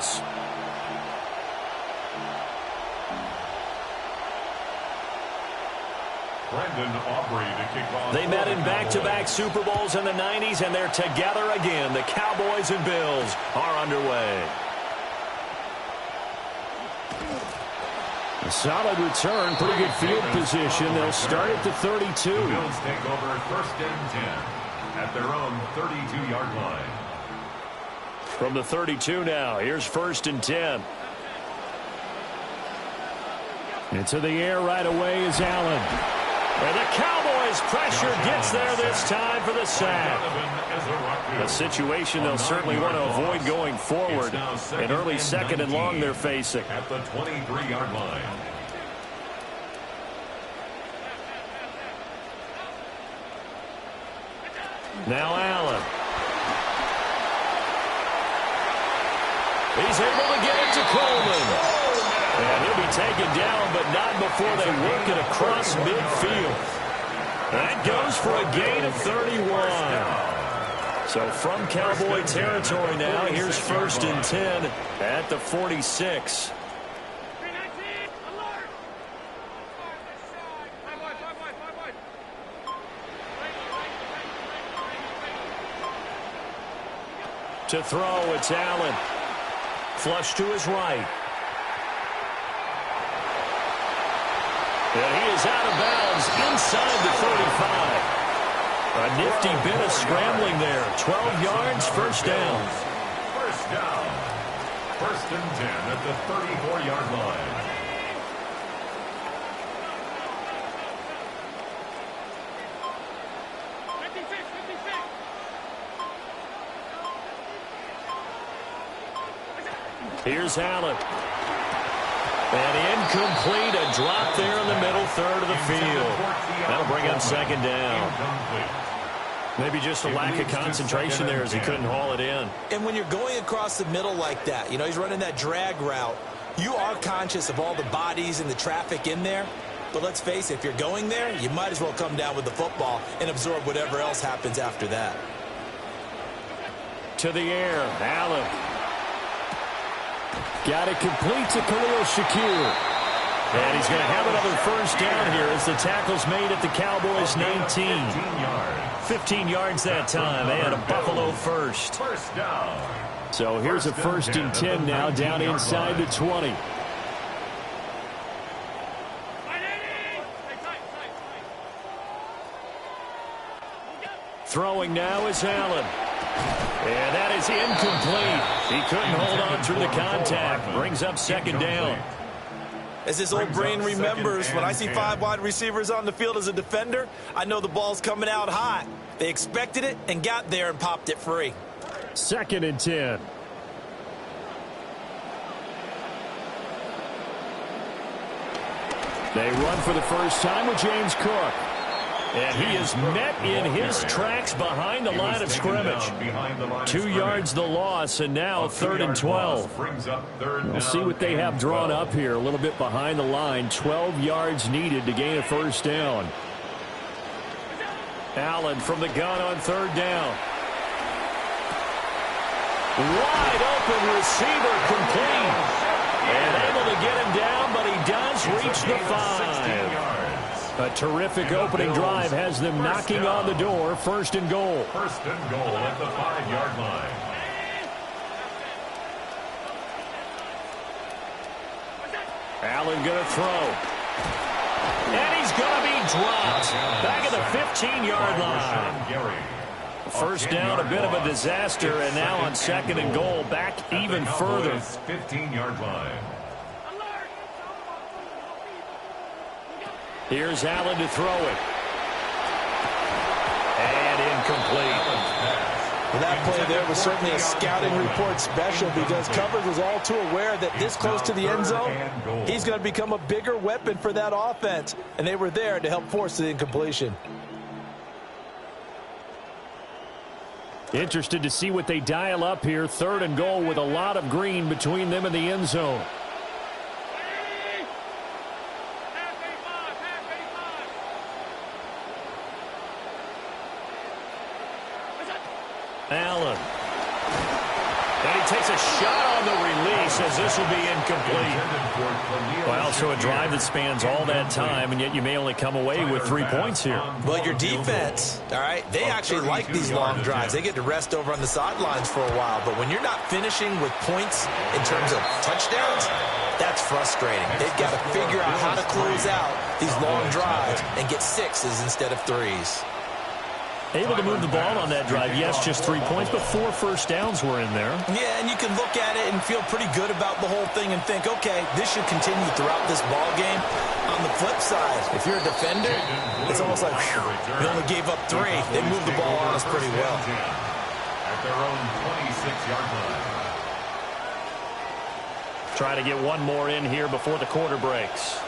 downs. They met in back-to-back Super Bowls in the 90s, and they're together again. The Cowboys and Bills are underway. A solid return, pretty good field position. They'll start at the 32. The Bills take over 1st and 10 at their own 32-yard line. From the 32 now, here's 1st and 10. Into the air right away is Allen. And the Cowboys pressure gets there this time for the sack. A situation they'll certainly want to avoid going forward. An early 2nd and long they're facing. At the 23-yard line. Now Allen. He's able to get it to Coleman. And he'll be taken down, but not before they work it across midfield. That goes for a gain of 31. So from Cowboy territory now, here's 1st and 10 at the 46. To throw, it's Allen. Flush to his right. And he is out of bounds inside the 35. A nifty bit of scrambling there. 12 yards, 1st down. 1st down. 1st and 10 at the 34-yard line. Here's Allen. And incomplete, a drop there in the middle third of the field. That'll bring up 2nd down. Maybe just a lack of concentration there as he couldn't haul it in. And when you're going across the middle like that, you know, he's running that drag route, you are conscious of all the bodies and the traffic in there. But let's face it, if you're going there, you might as well come down with the football and absorb whatever else happens after that. To the air, Allen. Got it complete to Khalil Shakir. And he's going to have another 1st down here as the tackle's made at the Cowboys' 19. 15 yards that time, and a Buffalo 1st. 1st down. So here's a 1st and 10 now down inside the 20. Throwing now is Allen. And that is incomplete. He couldn't hold on through the contact. Brings up 2nd down. As his old brain remembers, when I see 5 wide receivers on the field as a defender, I know the ball's coming out hot. They expected it and got there and popped it free. 2nd and 10. They run for the first time with James Cook. And he is met in his tracks behind the line of scrimmage. 2 yards the loss, and now 3rd and 12. We'll see what they have drawn up here. A little bit behind the line. 12 yards needed to gain a 1st down. Allen from the gun on 3rd down. Wide open receiver complete. And able to get him down, but he does reach the 5. A terrific opening drive has them knocking on the door. 1st and goal. 1st and goal at the 5-yard line. Allen going to throw. And he's going to be dropped. Back at the 15-yard line. 1st down, a bit of a disaster, and now on 2nd and goal, back even further. 15-yard line. Here's Allen to throw it. And incomplete. Well, that play there was certainly a scouting report special because coverage was all too aware that this close to the end zone, he's going to become a bigger weapon for that offense. And they were there to help force the incompletion. Interested to see what they dial up here. 3rd and goal with a lot of green between them and the end zone. Allen. And he takes a shot on the release as this will be incomplete. Well, so a drive that spans all that time, and yet you may only come away with 3 points here. Well, your defense, all right, they actually like these long drives. They get to rest over on the sidelines for a while. But when you're not finishing with points in terms of touchdowns, that's frustrating. They've got to figure out how to close out these long drives and get 6s instead of 3s. Able to move the ball on that drive. Yes, just 3 points, but 4 first downs were in there. Yeah, and you can look at it and feel pretty good about the whole thing and think, okay, this should continue throughout this ball game. On the flip side, if you're a defender, it's almost like, whew, they only gave up 3. They moved the ball on us pretty well. At their own 26-yard line. Try to get one more in here before the quarter breaks.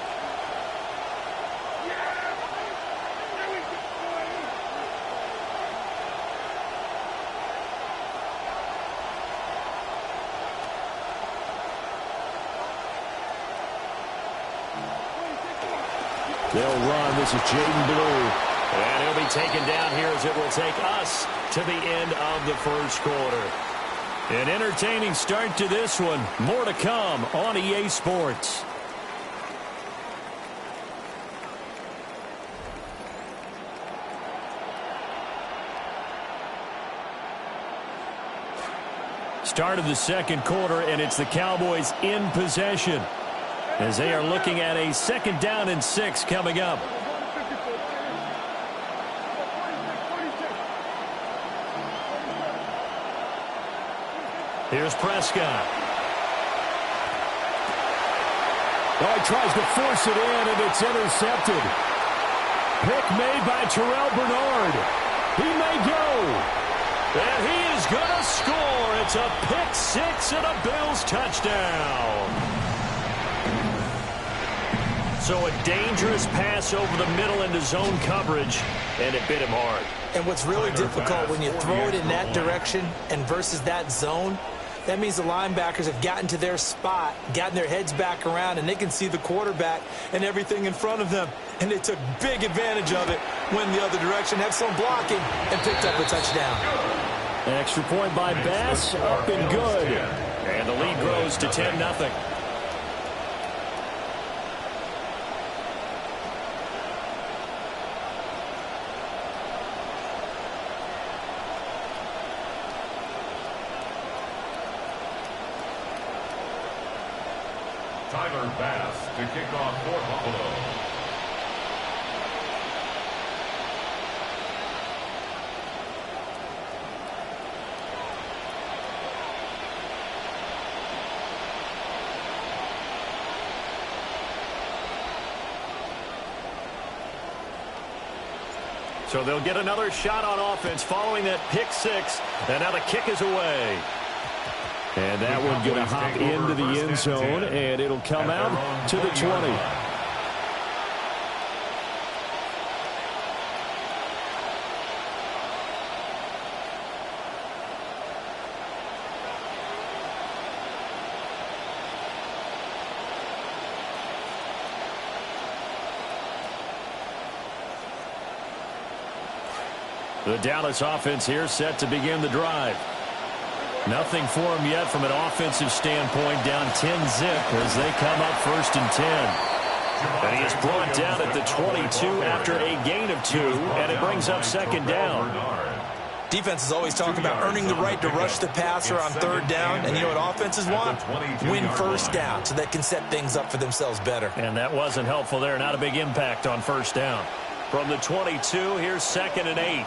They'll run. This is Jaden Blue. And he'll be taken down here as it will take us to the end of the first quarter. An entertaining start to this one. More to come on EA Sports. Start of the second quarter, and it's the Cowboys in possession as they are looking at a 2nd down and 6 coming up. Here's Prescott. Oh, he tries to force it in, and it's intercepted. Pick made by Terrell Bernard. He may go. And he is going to score. It's a pick 6 and a Bills touchdown. So a dangerous pass over the middle into zone coverage, and it bit him hard. And what's really difficult when you throw it in that direction and versus that zone, that means the linebackers have gotten to their spot, gotten their heads back around, and they can see the quarterback and everything in front of them. And they took big advantage of it when the other direction had some blocking and picked up a touchdown. An extra point by Bass, up and good. And the lead grows to 10-0. Tyler Bass to kick off for Buffalo. So they'll get another shot on offense following that pick 6. And now the kick is away. And that one going to hop into the end zone, and it'll come out to the 20. The Dallas offense here set to begin the drive. Nothing for them yet from an offensive standpoint, down 10-zip as they come up 1st and 10. And he is brought down at the 22 after a gain of 2, and it brings up 2nd down. Defense is always talking about earning the right to rush the passer on 3rd down, and you know what offenses want? Win 1st down so they can set things up for themselves better. And that wasn't helpful there. Not a big impact on 1st down. From the 22, here's 2nd and 8.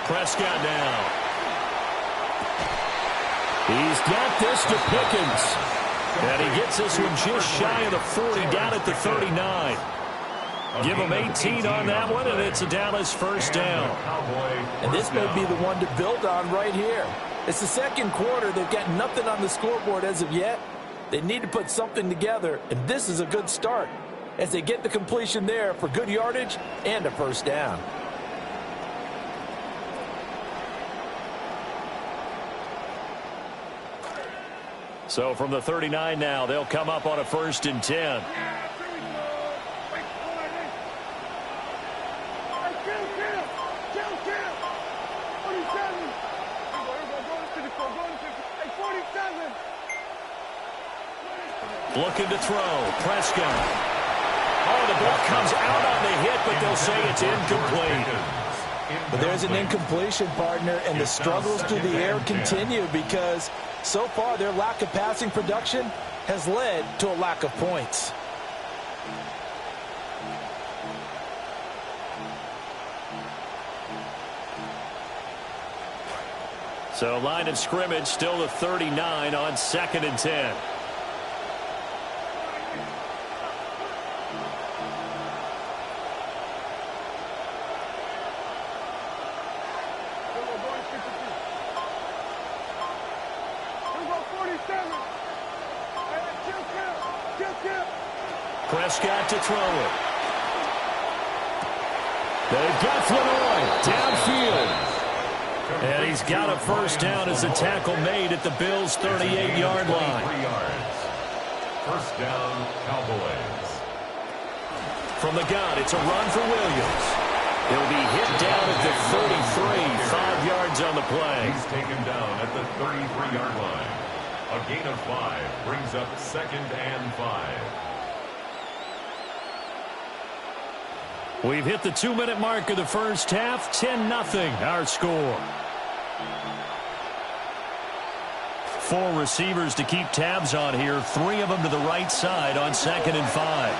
Prescott down. He's got this to Pickens. And he gets this one just shy of the 40, down at the 39. Give him 18 on that one, and it's a Dallas 1st down. And this may be the one to build on right here. It's the 2nd quarter. They've got nothing on the scoreboard as of yet. They need to put something together, and this is a good start as they get the completion there for good yardage and a 1st down. So from the 39 now, they'll come up on a 1st and 10. Looking to throw. Prescott. Oh, the ball comes out on the hit, but they'll say it's incomplete. But there's an incompletion, partner, and the struggles through the air continue because so far their lack of passing production has led to a lack of points. So line of scrimmage still to 39 on 2nd and 10. Prescott to throw it. They've got Flournoy downfield. And he's got a first down as a tackle made at the Bills' 38-yard line. First down, Cowboys. From the gun, it's a run for Williams. He'll be hit down at the 33, 5 yards on the play. He's taken down at the 33-yard line. A gain of 5 brings up 2nd and 5. We've hit the 2-minute mark of the first half. 10-0 our score. 4 receivers to keep tabs on here. 3 of them to the right side on 2nd and 5.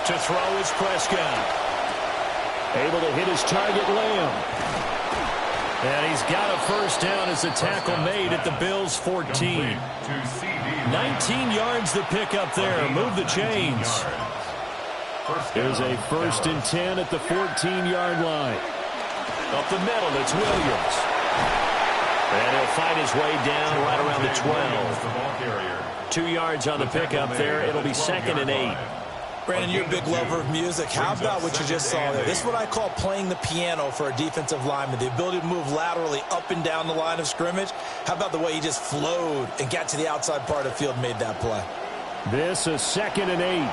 To throw is Prescott. Able to hit his target, Lamb. And he's got a first down as a tackle made at the Bills' 14. 19 yards the pick up there. Move the chains. There's a 1st and 10 at the 14-yard line. Up the middle, it's Williams. And he'll fight his way down right around the 12. 2 yards on the pickup there. It'll be 2nd and 8. Brandon, you're a big lover of music. How about what you just saw there? This is what I call playing the piano for a defensive lineman. The ability to move laterally up and down the line of scrimmage. How about the way he just flowed and got to the outside part of the field and made that play? This is 2nd and 8.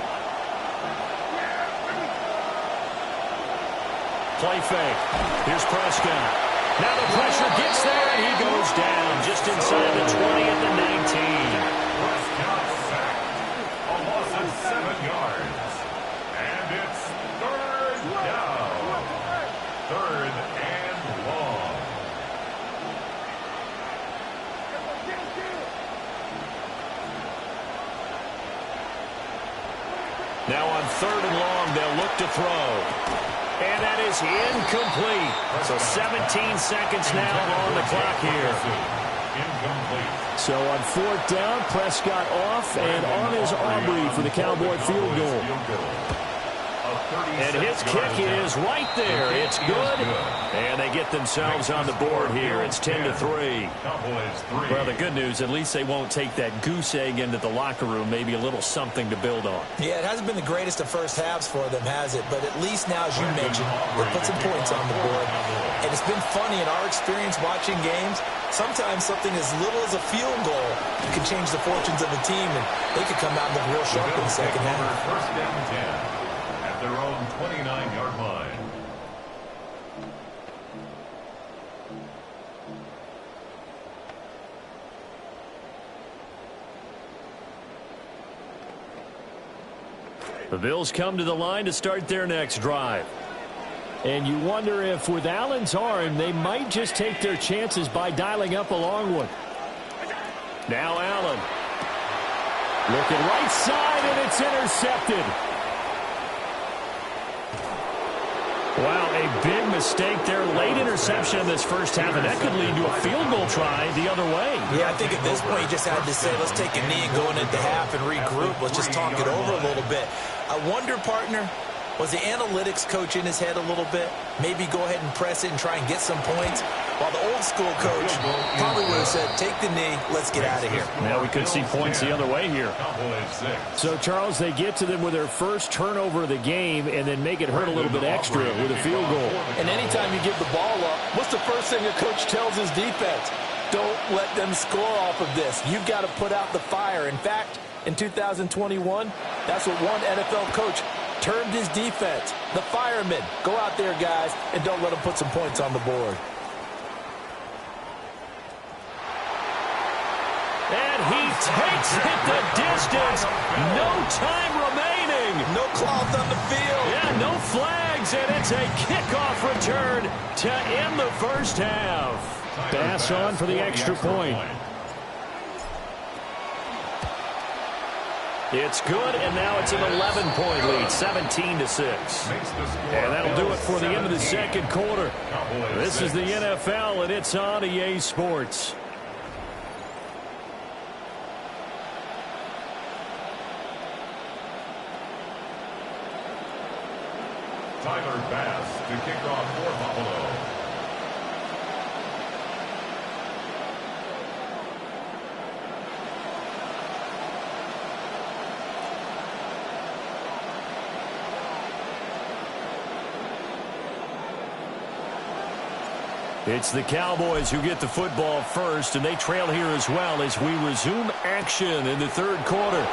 Play fake. Here's Prescott. Now the pressure gets there, and he goes down just inside the 20 at the 19. Prescott sacked. A loss of 7 yards. And it's 3rd down. 3rd and long. Now on 3rd and long, they'll look to throw. And that is incomplete. So 17 seconds now on the clock here. Incomplete. So on 4th down, Prescott off and on his Aubrey for the Cowboy field goal. And his kick is right there. It's good. And they get themselves on the board here. It's 10-3. Well, the good news, at least they won't take that goose egg into the locker room. Maybe a little something to build on. Yeah, it hasn't been the greatest of first halves for them, has it? But at least now, as you mentioned, they put some points on the board. And it's been funny in our experience watching games. Sometimes something as little as a field goal can change the fortunes of a team, and they could come out and look real sharp in the second half. First down 10. Their own 29-yard line. The Bills come to the line to start their next drive. And you wonder if with Allen's arm, they might just take their chances by dialing up a long one. Now Allen. Looking right side, and it's intercepted. Wow, a big mistake there. Late interception in this first half, and that could lead to a field goal try the other way. Yeah, I think at this point you just had to say, let's take a knee and go into half and regroup. Let's just talk it over a little bit. I wonder, partner, was the analytics coach in his head a little bit? Maybe go ahead and press it and try and get some points? While the old school coach probably would have said, take the knee, let's get out of here. Now we could see points the other way here. So, Charles, they get to them with their first turnover of the game and then make it hurt a little bit extra with a field goal. And anytime you give the ball up, what's the first thing a coach tells his defense? Don't let them score off of this. You've got to put out the fire. In fact, in 2021? That's what one NFL coach termed his defense. The firemen. Go out there, guys, and don't let them put some points on the board. And he takes it the distance. No time remaining. No cloth on the field. Yeah, no flags, and it's a kickoff return to end the first half. Pass on for the extra point. It's good, and now it's an 11-point lead, 17-6. And that'll do it for the end of the second quarter. This is the NFL, and it's on EA Sports. Tyler Bass to kick off for Buffalo. It's the Cowboys who get the football first, and they trail here as well as we resume action in the third quarter.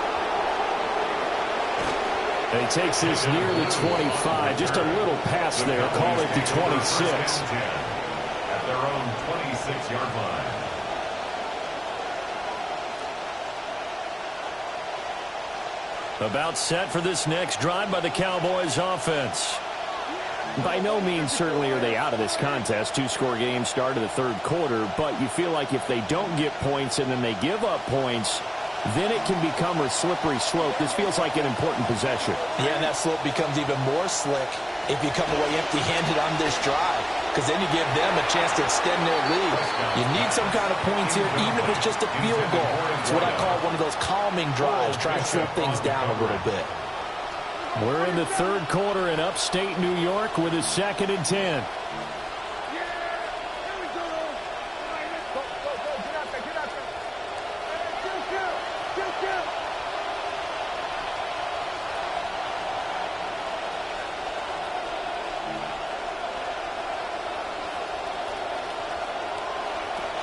And he takes this near the 25, just a little pass there, call it the 26. At their own 26-yard line. About set for this next drive by the Cowboys offense. By no means certainly are they out of this contest. Two-score game start of the third quarter, but you feel like if they don't get points and then they give up points, then it can become a slippery slope. This feels like an important possession. Yeah, and that slope becomes even more slick if you come away empty-handed on this drive, because then you give them a chance to extend their lead. You need some kind of points here, even if it's just a field goal. It's what I call one of those calming drives, try and slow things down a little bit. We're in the third quarter in upstate New York with a 2nd and 10.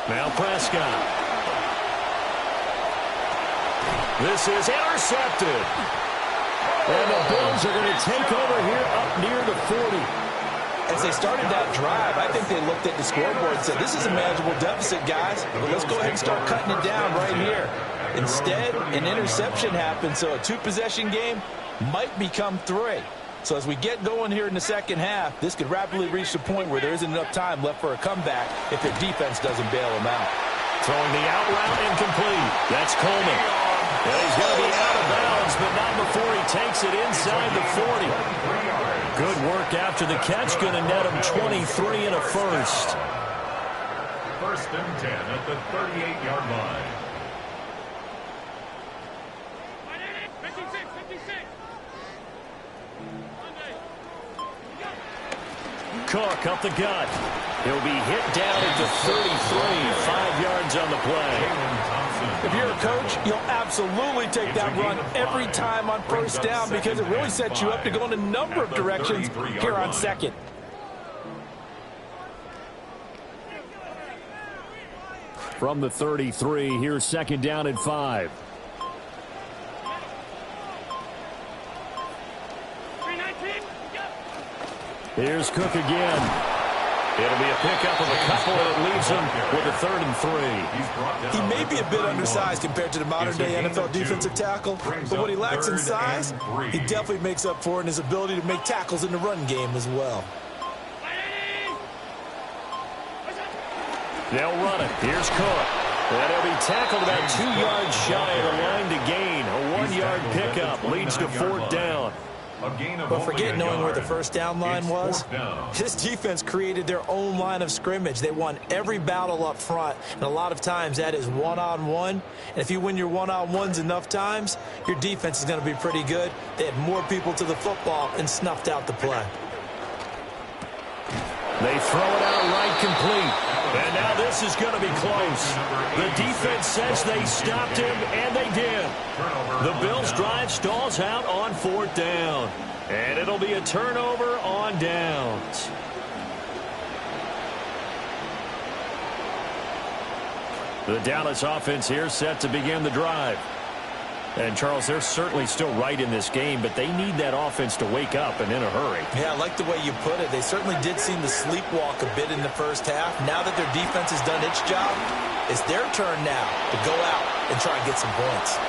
Now Prescott. This is intercepted. And the Bills are going to take over here up near the 40. As they started that drive, I think they looked at the scoreboard and said, this is a manageable deficit, guys, but let's go ahead and start cutting it down right here. Instead, an interception happened, so a two-possession game might become 3. So as we get going here in the second half, this could rapidly reach the point where there isn't enough time left for a comeback if their defense doesn't bail them out. Throwing the out route incomplete. That's Coleman. And he's going to be out of bounds, but not before he takes it inside the 40. Good work after the catch. Going to net him 23 and a first. 1st and 10 at the 38-yard line. Cook up the gut. He'll be hit down at the 33, 5 yards on the play. If you're a coach, you'll absolutely take that run every time on first down because it really sets you up to go in a number of directions here on second. From the 33, here's 2nd down and 5. Here's Cook again. It'll be a pickup of a couple, and it leaves him with a 3rd and 3. He may be a bit undersized compared to the modern-day NFL defensive tackle, but what he lacks in size, he definitely makes up for in his ability to make tackles in the run game as well. They'll run it. Here's Cook. And he'll be tackled about 2 yards shy of the line to gain. A 1-yard pickup leads to 4th down. But forget knowing where the first down line was. This defense created their own line of scrimmage. They won every battle up front, and a lot of times that is one-on-one. And if you win your one-on-ones enough times, your defense is going to be pretty good. They had more people to the football and snuffed out the play. They throw it out right complete. And now this is going to be close. The defense says they stopped him, and they did. The Bills' drive stalls out on 4th down. And it'll be a turnover on downs. The Dallas offense here set to begin the drive. And, Charles, they're certainly still right in this game, but they need that offense to wake up and in a hurry. Yeah, I like the way you put it. They certainly did seem to sleepwalk a bit in the first half. Now that their defense has done its job, it's their turn now to go out and try and get some points.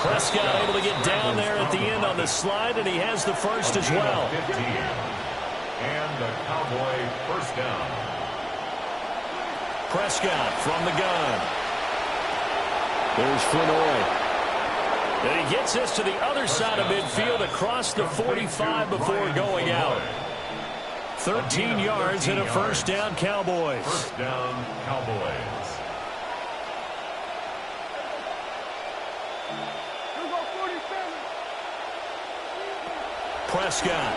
Prescott able to get down there at the end on the slide, and he has the first as well. 15. And the Cowboy first down. Prescott from the gun. There's Flanoy. And he gets this to the other side of midfield across the 45 before going out. 13 yards and a first down, Cowboys. First down, Cowboys. Prescott.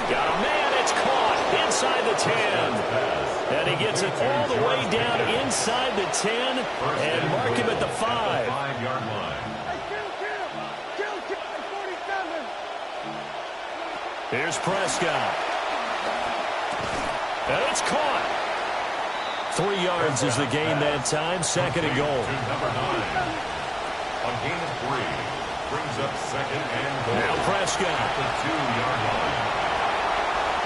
Got a man, it's caught inside the 10. And he gets it all the way down inside the 10 and mark him at the 5. 5-yard line. Here's Prescott. And it's caught. 3 yards is the gain that time. Second and goal. To number 9. A gain of 3. Brings up second and goal. Now Prescott. At the 2-yard line.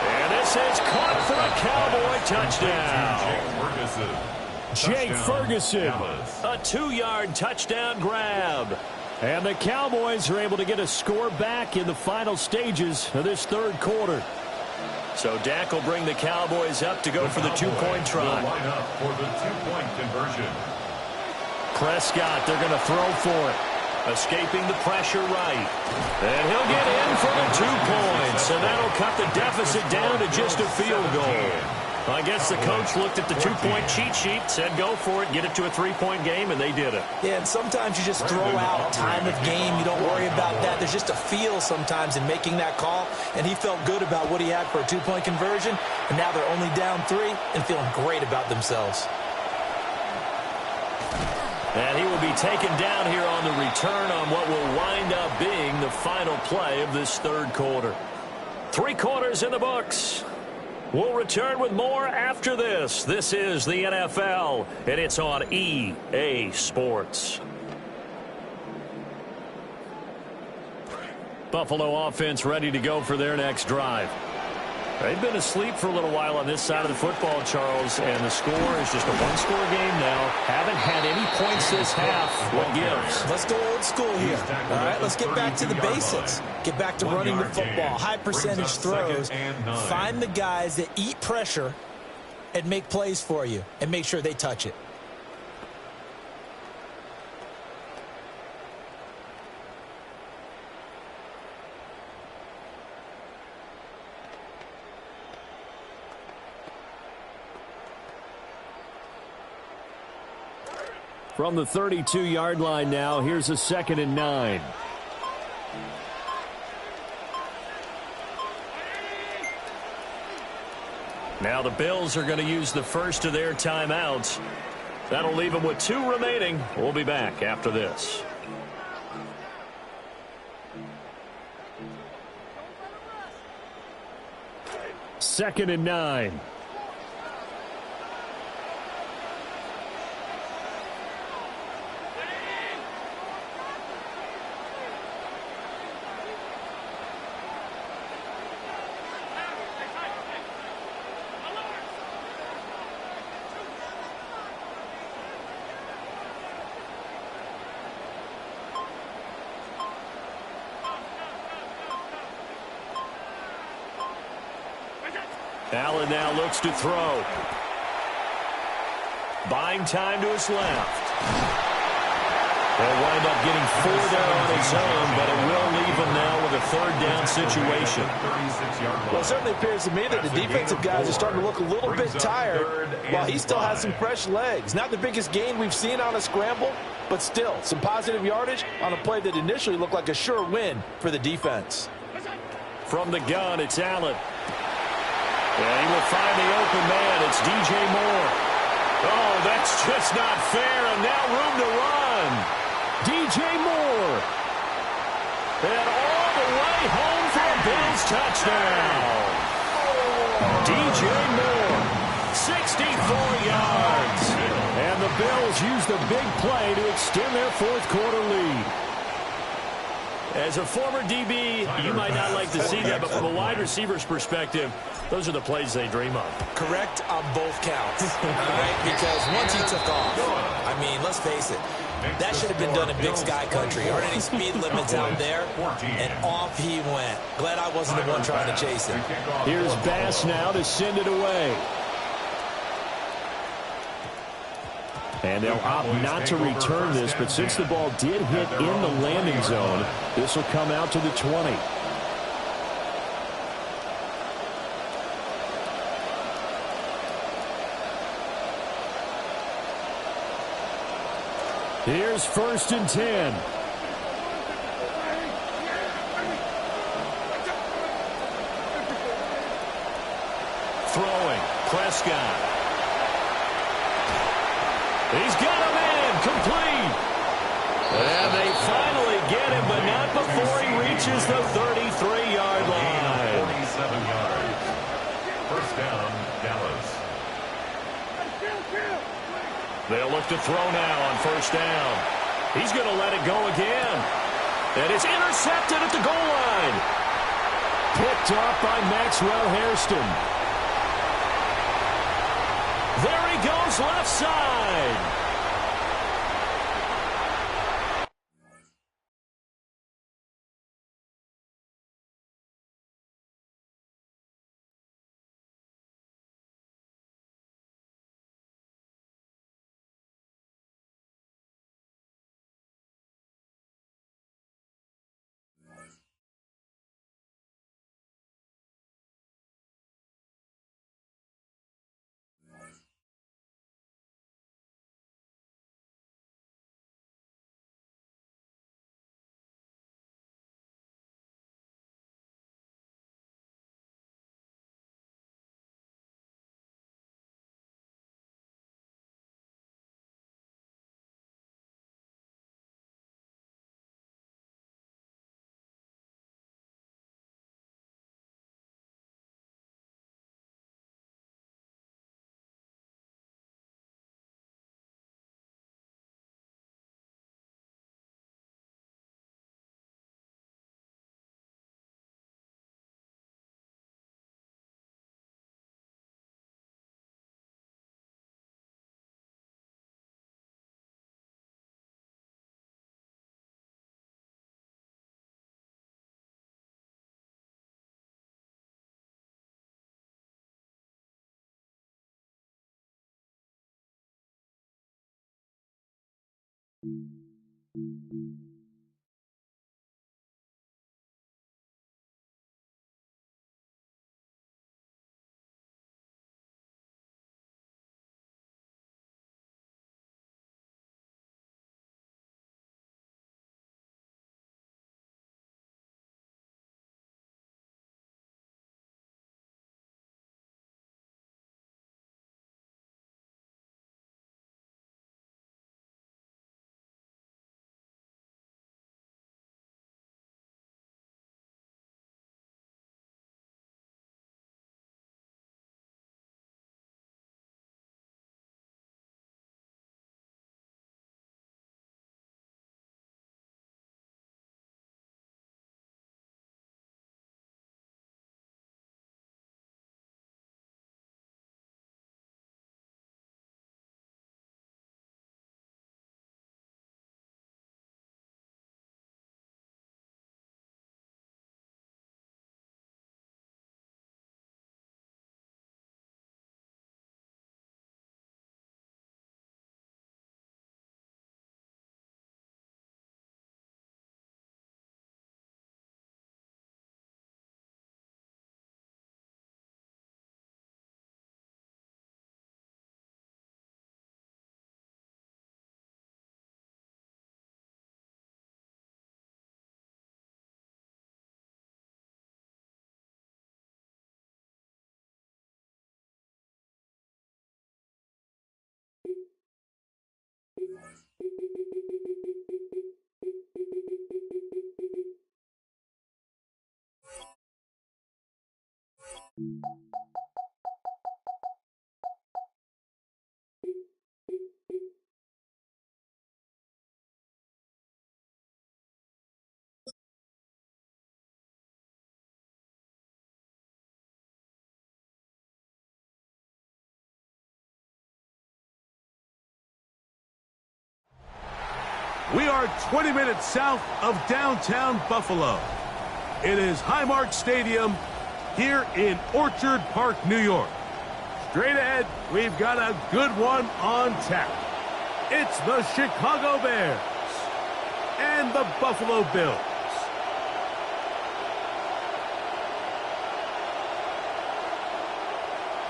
And this is caught for a Cowboy touchdown. Jake Ferguson, a 2-yard touchdown grab. And the Cowboys are able to get a score back in the final stages of this third quarter. So Dak will bring the Cowboys up to go for the 2-point try. Line up for the 2-point conversion. Prescott, they're going to throw for it. Escaping the pressure right. And he'll get in for the 2 points. And that'll cut the deficit down to just a field goal. I guess the coach looked at the 2-point cheat sheet, said go for it, get it to a 3-point game, and they did it. Yeah, and sometimes you just throw out time of game. You don't worry about that. There's just a feel sometimes in making that call. And he felt good about what he had for a 2-point conversion. And now they're only down 3 and feeling great about themselves. And he will be taken down here on the return on what will wind up being the final play of this third quarter. 3 quarters in the books. We'll return with more after this. This is the NFL, and it's on EA Sports. Buffalo offense ready to go for their next drive. They've been asleep for a little while on this side of the football, Charles, and the score is just a 1-score game now. Haven't had any points this half. What gives? Let's go old school here. All right, let's get back to the basics. Get back to running the football, high percentage throws. Find the guys that eat pressure and make plays for you, and make sure they touch it. From the 32-yard line now, here's a 2nd and 9. Now the Bills are going to use the first of their timeouts. That'll leave them with 2 remaining. We'll be back after this. Second and 9. Allen now looks to throw. Buying time to his left. He'll wind up getting 4 there on his own, but it will leave him now with a 3rd down situation. Well, it certainly appears to me that the defensive guys are starting to look a little bit tired while he still has some fresh legs. Not the biggest gain we've seen on a scramble, but still some positive yardage on a play that initially looked like a sure win for the defense. From the gun, it's Allen. And he will find the open man. It's DJ Moore. Oh, that's just not fair, and now room to run. DJ Moore. And all the way home for a Bills touchdown. DJ Moore, 64 yards. And the Bills use the big play to extend their fourth quarter lead. As a former DB, you might not like to see that, but from a wide receiver's perspective, those are the plays they dream of. Correct on both counts, all right? Because once he took off, I mean, let's face it, that should have been done in Big Sky Country. Aren't any speed limits out there? And off he went. Glad I wasn't the one trying to chase him. Here's Bass now to send it away. And they'll opt not to return this, but since the ball did hit in the landing zone, this will come out to the 20. Here's 1st and 10. Throwing, Prescott. He's got him in, complete. And they finally get him, but not before he reaches the 33-yard line. 47 yards. First down, Dallas. They'll look to throw now on 1st down. He's going to let it go again. And it's intercepted at the goal line. Picked off by Maxwell Hairston. There he goes, left side. We are 20 minutes south of downtown Buffalo. It is Highmark Stadium here in Orchard Park, New York. Straight ahead, we've got a good one on tap. It's the Chicago Bears and the Buffalo Bills.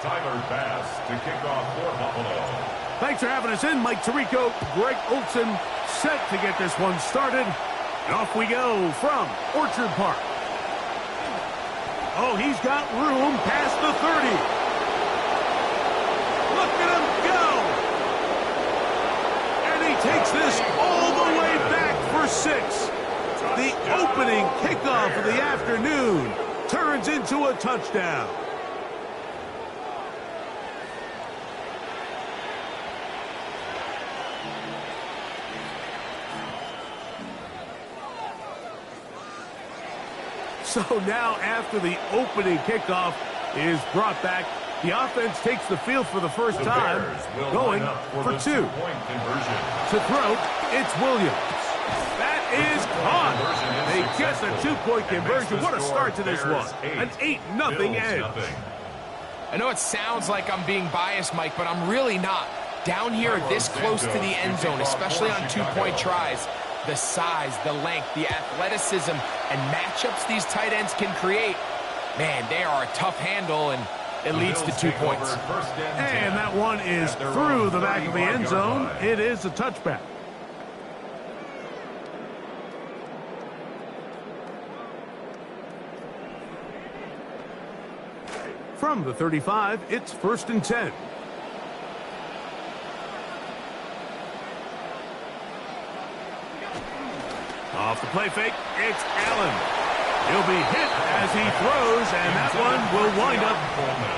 Tyler Bass to kick off for Buffalo. Thanks for having us in, Mike Tirico, Greg Olson, set to get this one started. And off we go from Orchard Park. Oh, he's got room past the 30. Look at him go. And he takes this all the way back for 6. The opening kickoff of the afternoon turns into a touchdown. So now after the opening kickoff is brought back, the offense takes the field for the first time, going for 2. To throw, it's Williams. That is caught. They get the 2-point conversion. What a start to this one. An 8-0 edge. I know it sounds like I'm being biased, Mike, but I'm really not. Down here this close to the end zone, especially on 2-point tries, the size, the length, the athleticism, and matchups these tight ends can create, man, they are a tough handle, and it leads to 2 points. And that one is through the back of the end zone. It is a touchback. From the 35, it's 1st and 10. Off the play fake, it's Allen. He'll be hit as he throws, and that one will wind up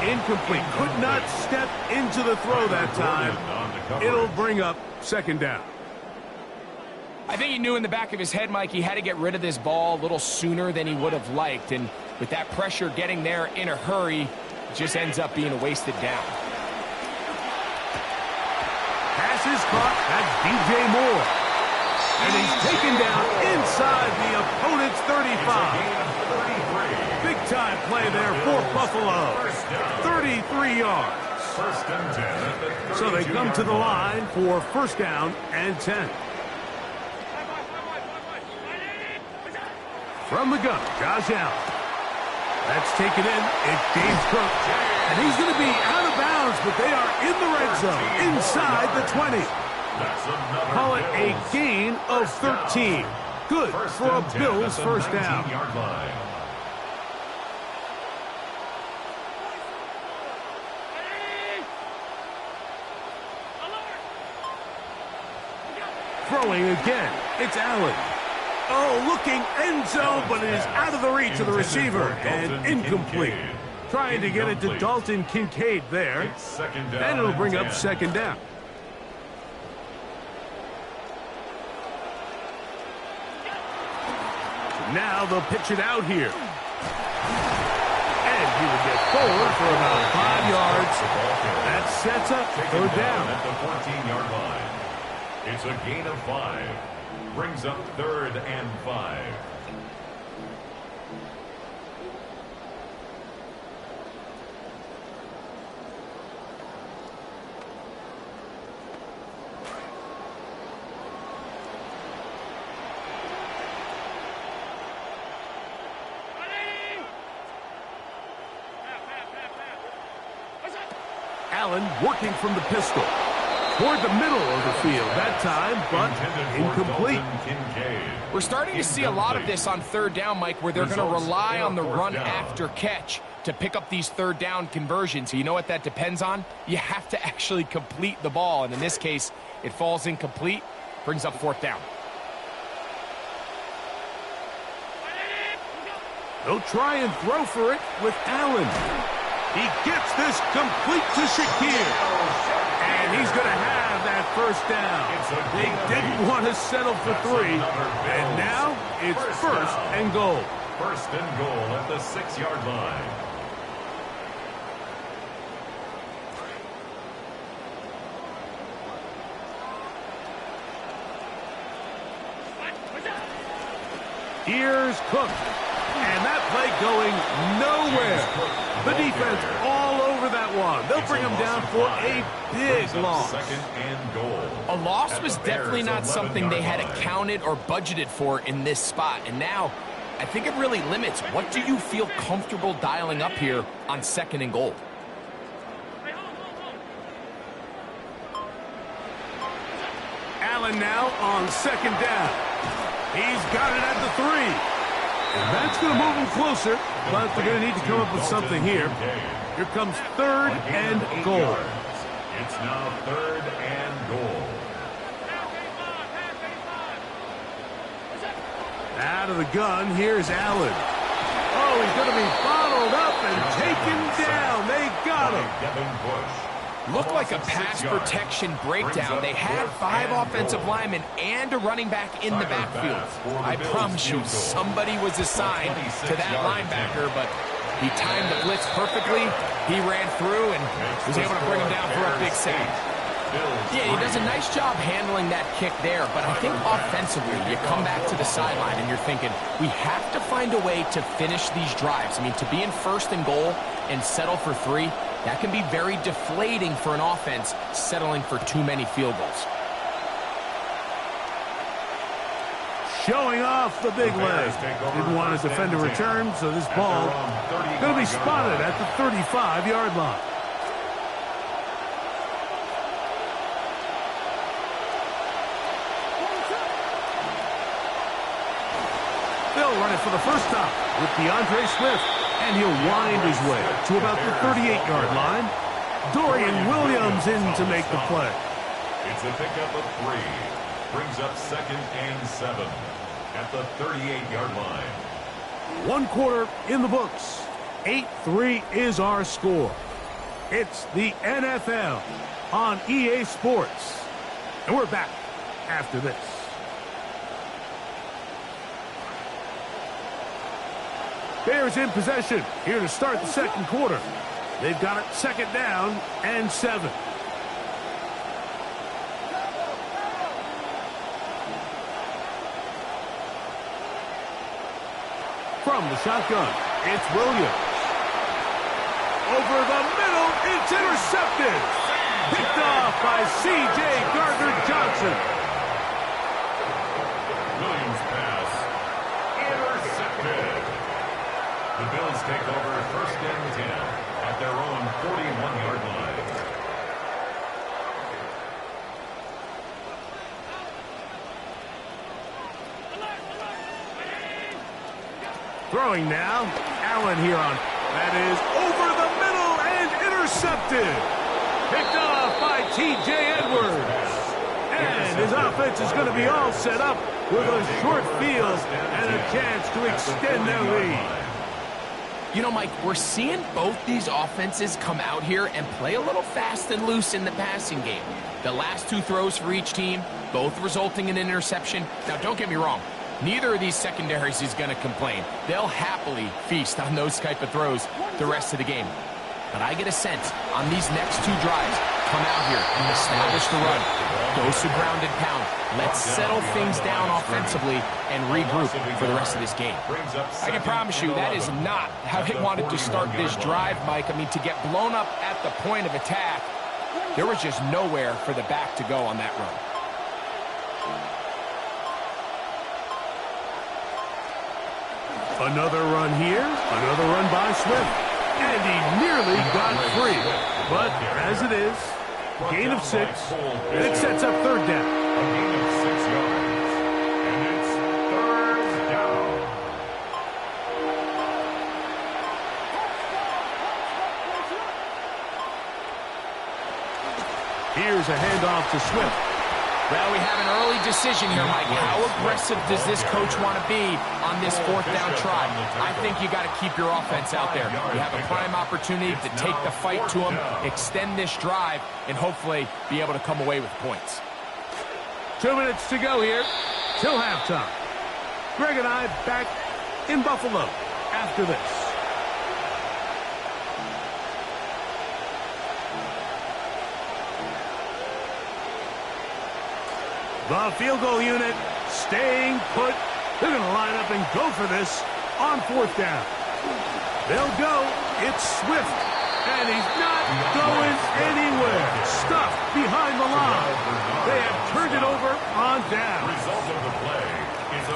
incomplete. Could not step into the throw that time. It'll bring up 2nd down. I think he knew in the back of his head, Mike, he had to get rid of this ball a little sooner than he would have liked, and with that pressure getting there in a hurry, it just ends up being a wasted down. Pass is caught. That's DJ Moore. And he's taken down inside the opponent's 35. Big-time play there for Buffalo. 33 yards. So they come to the line for 1st down and 10. From the gun, Josh Allen. That's taken in. It's James Cook. And he's going to be out of bounds, but they are in the red zone, inside the 20. Call it a gain of 13. Good for a Bills 1st down. Throwing again. It's Allen. Oh, looking end zone, but it is out of the reach of the receiver and incomplete. Trying to get it to Dalton Kincaid there. And it'll bring up 2nd down. Now they'll pitch it out here. And he will get forward for about 5 yards. That sets up 3rd down. At the 14-yard line. It's a gain of 5. Brings up 3rd and 5. Allen working from the pistol. Toward the middle of the field that time, but incomplete. We're starting to see a lot of this on 3rd down, Mike, where they're going to rely on the run after catch to pick up these 3rd down conversions. You know what that depends on? You have to actually complete the ball, and in this case, it falls incomplete, brings up 4th down. They'll try and throw for it with Allen. He gets this complete to Shakir. And he's going to have that 1st down. They didn't want to settle for 3. And now it's 1st and goal. 1st and goal at the 6-yard line. Here's Cook. And that play going nowhere. The defense all over that one. They'll bring him down for a big loss. Second and goal. A loss was definitely not something they had accounted or budgeted for in this spot. And now, I think it really limits. What do you feel comfortable dialing up here on second and goal? Allen now on second down. He's got it at the 3. And that's going to move him closer, but they're going to need to come up with something here. Here comes third and goal. It's now third and goal. Out of the gun, here's Allen. Oh, he's going to be bottled up and taken down. They got him. Looked like a pass protection breakdown. They had 5 offensive linemen and a running back in the backfield. I promise you, somebody was assigned to that linebacker, but he timed the blitz perfectly. He ran through and was able to bring him down for a big sack. Yeah, he does a nice job handling that kick there, but I think offensively, you come back to the sideline and you're thinking, we have to find a way to finish these drives. I mean, to be in first and goal and settle for 3, that can be very deflating for an offense settling for too many field goals. Showing off the big leg. Didn't want his defender to return, so this ball going to be spotted at the 35-yard line. They'll run it for the first time with DeAndre Swift, and he'll wind his way to about the 38-yard line. Dorian Williams in to make the play. It's a pickup of 3. Brings up second and 7 at the 38-yard line. 1 quarter in the books. 8-3 is our score. It's the NFL on EA Sports. And we're back after this. Bears in possession here to start the second quarter. They've got it second down and 7. From the shotgun, it's Williams. Over the middle, it's intercepted. Picked off by C.J. Gardner-Johnson. Williams pass intercepted. The Bills take over first and 10 at their own 41-yard line. Throwing now, Allen here on. That is over the middle and intercepted. Picked off by T.J. Edwards. And his offense is going to be all set up with a short field and a chance to extend their lead. You know, Mike, we're seeing both these offenses come out here and play a little fast and loose in the passing game. The last 2 throws for each team, both resulting in an interception. Now, don't get me wrong. Neither of these secondaries is going to complain. They'll happily feast on those type of throws the rest of the game. But I get a sense on these next 2 drives, come out here, establish the run, go some ground and pound. Let's settle things down offensively and regroup for the rest of this game. I can promise you that is not how they wanted to start this drive, Mike. I mean, to get blown up at the point of attack, there was just nowhere for the back to go on that run. Another run here, another run by Swift. And he nearly got free. But as it is, gain of 6, and it sets up third down. A gain of 6 yards. And it's third down. Here's a handoff to Swift. Well, we have an early decision here, Mike. How aggressive does this coach want to be on this 4th down try? I think you got to keep your offense out there. You have a prime opportunity to take the fight to them, extend this drive, and hopefully be able to come away with points. 2 minutes to go here till halftime. Greg and I back in Buffalo after this. The field goal unit staying put They're going to line up and go for this on 4th down. They'll go. It's Swift. And he's not going anywhere. Stuffed behind the line. They have turned it over on down.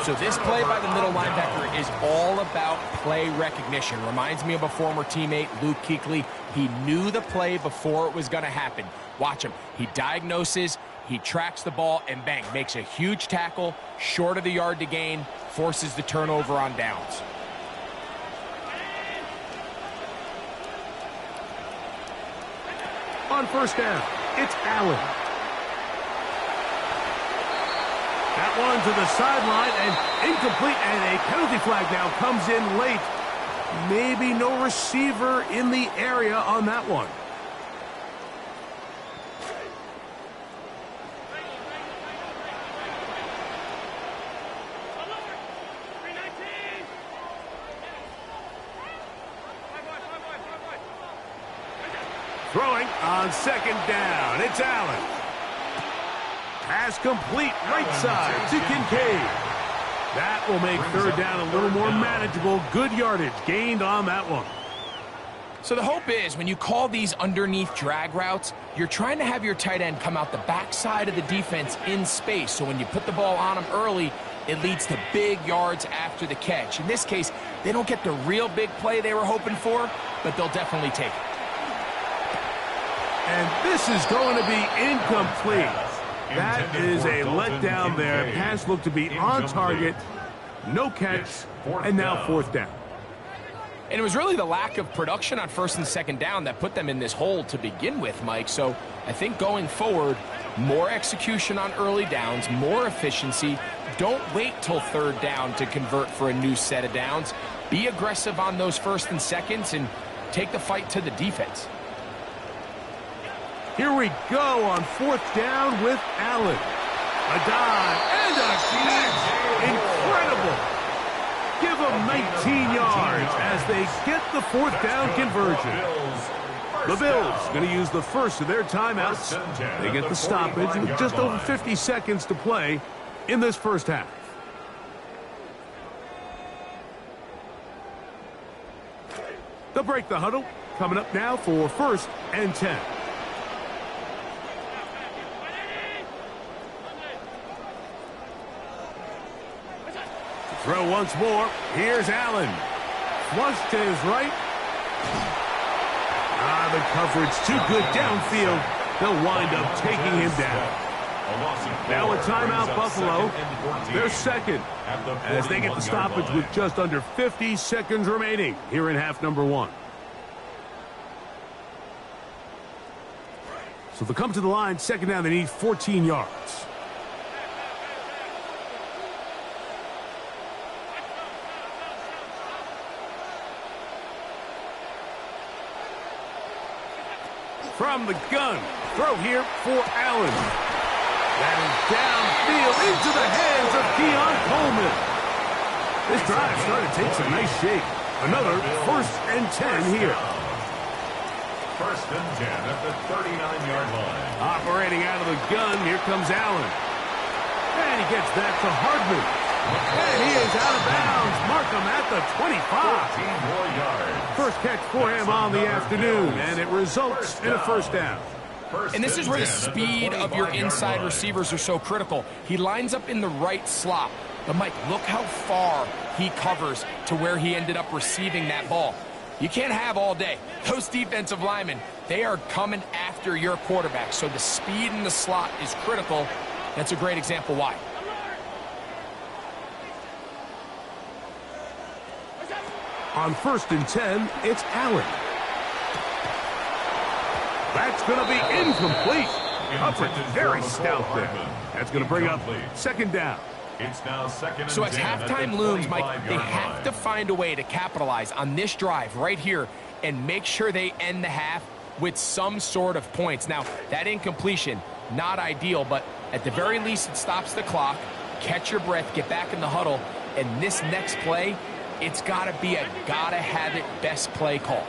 So this play by the middle linebacker is all about play recognition. Reminds me of a former teammate, Luke Kuechly. He knew the play before it was going to happen. Watch him. He diagnoses, he tracks the ball, and bang, makes a huge tackle, short of the yard to gain, forces the turnover on downs. On 1st down, it's Allen. That one to the sideline and incomplete, and a penalty flag now comes in late. Maybe no receiver in the area on that one. Throwing on 2nd down, it's Allen. Pass complete, right side to Kincaid. That will make 3rd down a little more manageable. Good yardage gained on that one. So the hope is when you call these underneath drag routes, you're trying to have your tight end come out the backside of the defense in space. So when you put the ball on him early, it leads to big yards after the catch. In this case, they don't get the real big play they were hoping for, but they'll definitely take it. And this is going to be incomplete. That is a letdown there. Pass looked to be on target. No catch. And now 4th down. And it was really the lack of production on 1st and 2nd down that put them in this hole to begin with, Mike. So I think going forward, more execution on early downs, more efficiency. Don't wait till 3rd down to convert for a new set of downs. Be aggressive on those 1st and 2nds and take the fight to the defense. Here we go on 4th down with Allen. A dive and a catch. Incredible. Give them 19 yards as they get the 4th down conversion. The Bills going to use the first of their timeouts. They get the stoppage with just over 50 seconds to play in this 1st half. They'll break the huddle. Coming up now for 1st and 10. Throw once more. Here's Allen. Flush to his right. The coverage too good downfield. They'll wind up taking him down. Now a timeout, Buffalo. They're 2nd as they get the stoppage with just under 50 seconds remaining here in half number 1. So they'll come to the line. 2nd down, they need 14 yards. From the gun, throw here for Allen. That is downfield into the hands of Keon Coleman. This drive started to take some nice shape. Another 1st and 10 here. 1st and 10 at the 39-yard line. Operating out of the gun, here comes Allen. And he gets that to Hardman. And he is out of bounds. Mark him at the 25. 14 more yards. First catch for him on the afternoon, and it results in a 1st down. And this is where the speed of your inside receivers are so critical. He lines up in the right slot. But, Mike, look how far he covers to where he ended up receiving that ball. You can't have all day. Those defensive linemen, they are coming after your quarterback. So the speed in the slot is critical. That's a great example why. On 1st and 10, it's Allen. That's going to be incomplete. Coverage very stout there. That's going to bring up 2nd down. It's now 2nd and 10. So as halftime looms, Mike, they have to find a way to capitalize on this drive right here and make sure they end the half with some sort of points. Now, that incompletion, not ideal, but at the very least it stops the clock. Catch your breath, get back in the huddle, and this next play, it's got to be a gotta-have-it best play call.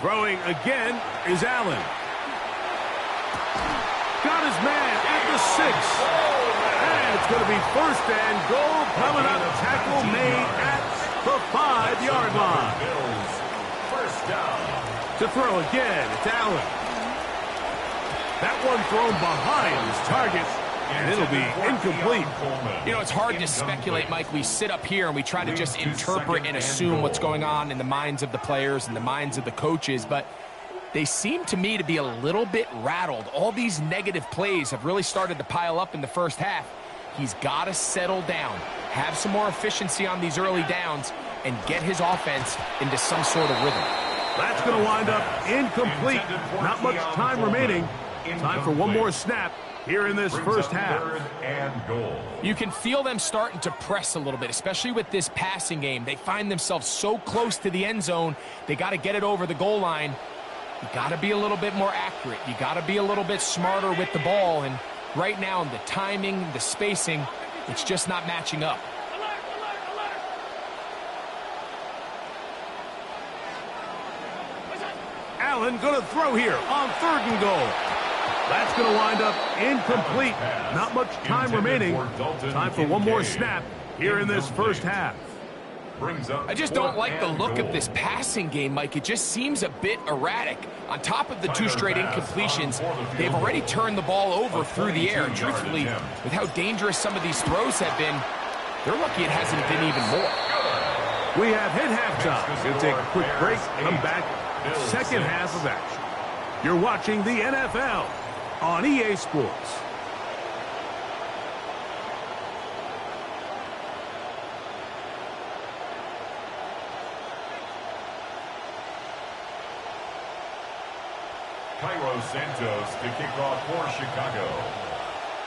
Throwing again is Allen. Got his man at the 6. And it's going to be first and goal coming up. Tackle made at the 5-yard line. First down. To throw again, it's Allen. That one thrown behind his target, and it'll be incomplete. You know, it's hard to speculate, Mike. We sit up here and we try to just interpret and assume what's going on in the minds of the players and the minds of the coaches, but they seem to me to be a little bit rattled. All these negative plays have really started to pile up in the first half. He's got to settle down, have some more efficiency on these early downs, and get his offense into some sort of rhythm. That's going to wind up incomplete. Not much time remaining. Time for one more snap here in this first half. You can feel them starting to press a little bit, especially with this passing game. They find themselves so close to the end zone, they got to get it over the goal line. You got to be a little bit more accurate. You got to be a little bit smarter with the ball, and right now, the timing, the spacing, it's just not matching up. Allen going to throw here on 3rd and goal. That's going to wind up incomplete. Not much time remaining. Time for one more snap here in this first half. I just don't like the look of this passing game, Mike. It just seems a bit erratic. On top of the 2 straight incompletions, they've already turned the ball over through the air. And truthfully, with how dangerous some of these throws have been, they're lucky it hasn't been even more. We have hit halftime. We'll take a quick break. Come back. Second half of action. You're watching the NFL on EA Sports. Cairo Santos to kick off for Chicago.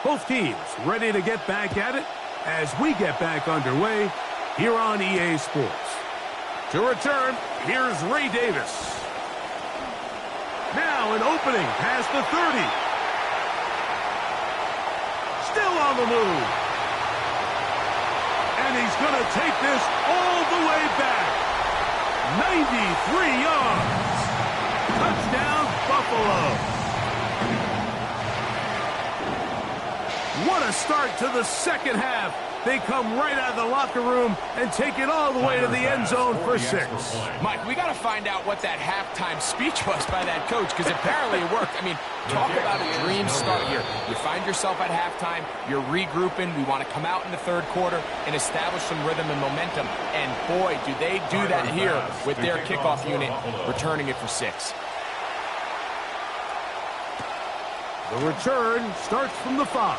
Both teams ready to get back at it as we get back underway here on EA Sports. To return, here's Ray Davis. Now an opening past the 30. Still on the move. And he's going to take this all the way back. 93 yards. Touchdown, Buffalo. What a start to the second half. They come right out of the locker room and take it all the way to the end zone for 6. Mike, we got to find out what that halftime speech was by that coach, because apparently it worked. I mean, talk about a dream start here. You find yourself at halftime, you're regrouping, we want to come out in the 3rd quarter and establish some rhythm and momentum. And boy, do they do that here with their kickoff unit, returning it for 6. The return starts from the 5.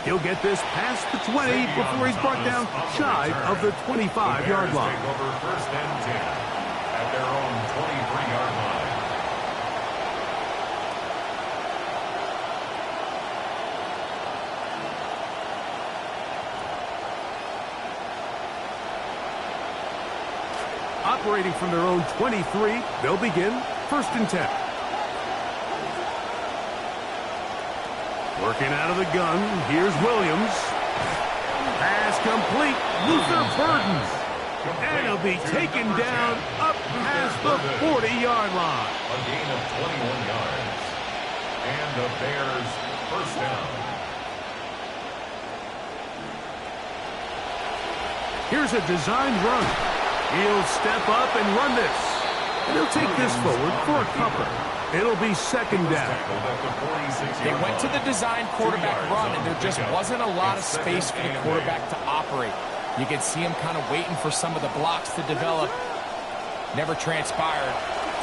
He'll get this past the 20 before he's brought down shy of the 25-yard line. Over first and 10 at their own 23-yard line. Operating from their own 23, they'll begin first and 10. Working out of the gun, here's Williams. Pass complete, Luther Burden. And he'll be taken down up past the 40-yard line. A gain of 21 yards. And the Bears first down. Here's a designed run. He'll step up and run this. And he'll take this forward for a couple. It'll be second down. They went to the design quarterback run, and there just wasn't a lot of space for the quarterback to operate. You can see him kind of waiting for some of the blocks to develop. Never transpired.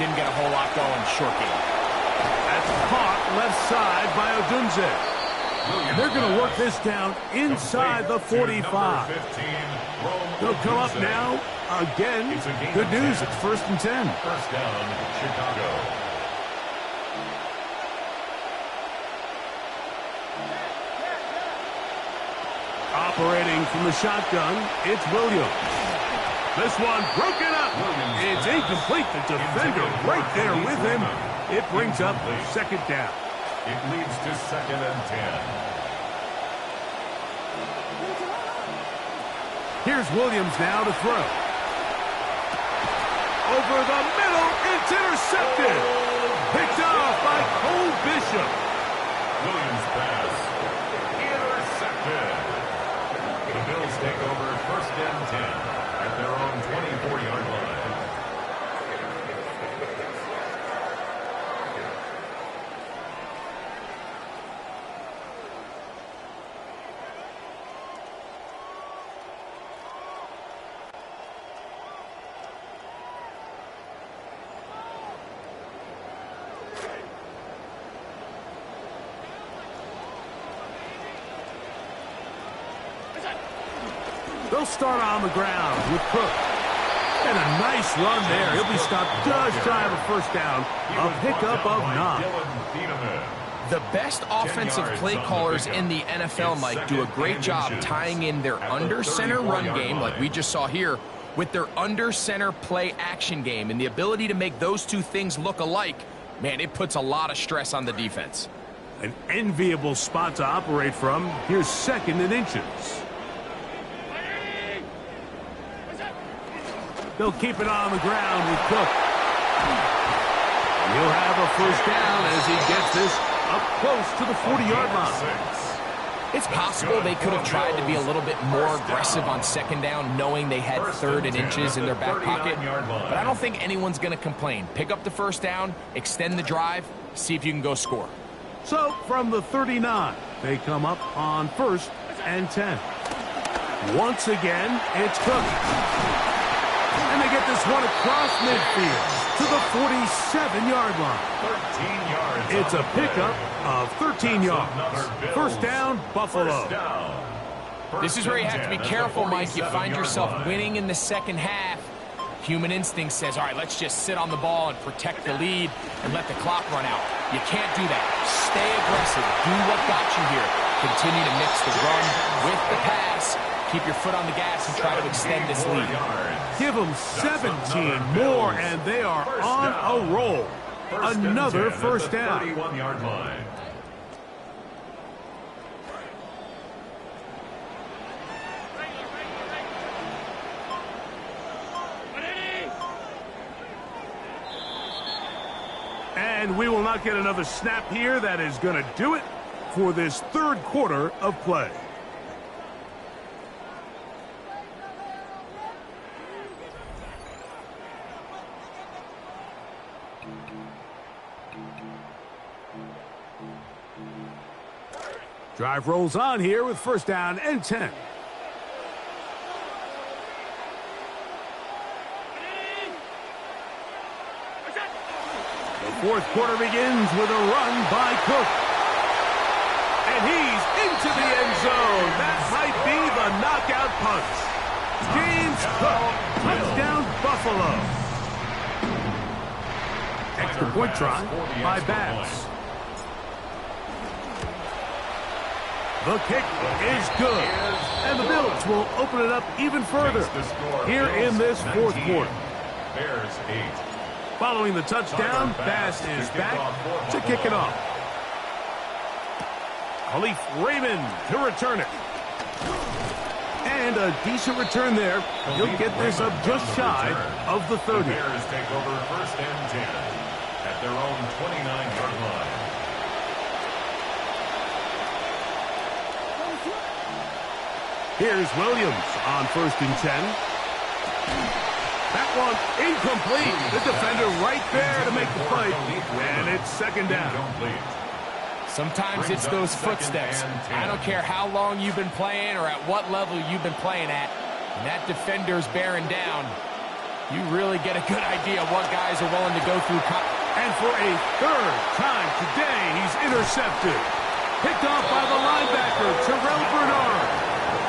Didn't get a whole lot going. Short game. That's caught left side by Odunze. And they're going to work this down inside the 45. They'll come up now. Again, good news. It's first and 10. First down, Chicago. Operating from the shotgun, it's Williams. This one broken up. It's incomplete. The defender right there with him. It brings up second down. It leads to second and 10. Here's Williams now to throw. over the middle. It's intercepted. Picked off by Cole Bishop. Williams pass. Intercepted. The Bills take over first and 10 at their own 24-yard line. They'll start on the ground with Cook. And a nice run there. He'll be stopped just shy of a first down. A pickup of 9. The best offensive play callers in the NFL, Mike, do a great job tying in their under-center run game, like we just saw here, with their under-center play action game. And the ability to make those two things look alike, man, it puts a lot of stress on the defense. An enviable spot to operate from. Here's 2nd and inches. They'll keep it on the ground with Cook. And he'll have a first down as he gets this up close to the 40-yard line. It's possible they could have tried to be a little bit more aggressive on 2nd down, knowing they had 3rd and inches in their back pocket. But I don't think anyone's going to complain. Pick up the first down, extend the drive, see if you can go score. So from the 39, they come up on 1st and 10. Once again, it's Cook. And they get this one across midfield to the 47-yard line. 13 yards. It's a pickup of 13 yards. First down, Buffalo. This is where you have to be careful, Mike. You find yourself winning in the second half. Human instinct says, all right, let's just sit on the ball and protect the lead and let the clock run out. You can't do that. Stay aggressive. Do what got you here. Continue to mix the run with the pass. Keep your foot on the gas and try to extend this lead. Give them 17 more, and they are on a roll. Another first down. 31-yard line. And we will not get another snap here. That is going to do it for this 3rd quarter of play. Drive rolls on here with first down and 10. The 4th quarter begins with a run by Cook. And he's into the end zone. That might be the knockout punch. James Cook, touchdown Buffalo. Extra point try by Bass. The kick is good. And the Bills will open it up even further here in this 4th quarter. Bears 8. Following the touchdown, Bass is back to kick it off. Khalif Raymond to return it. And a decent return there. He'll get this up just shy of the 30. The Bears take over first and 10 at their own 29-yard line. Here's Williams on 1st and 10. That one incomplete. The defender right there to make the play. And it's 2nd down. Sometimes it's those footsteps. I don't care how long you've been playing or at what level you've been playing at. When that defender's bearing down, you really get a good idea of what guys are willing to go through. And for a 3rd time today, he's intercepted. Picked off by the linebacker, Terrell Bernard.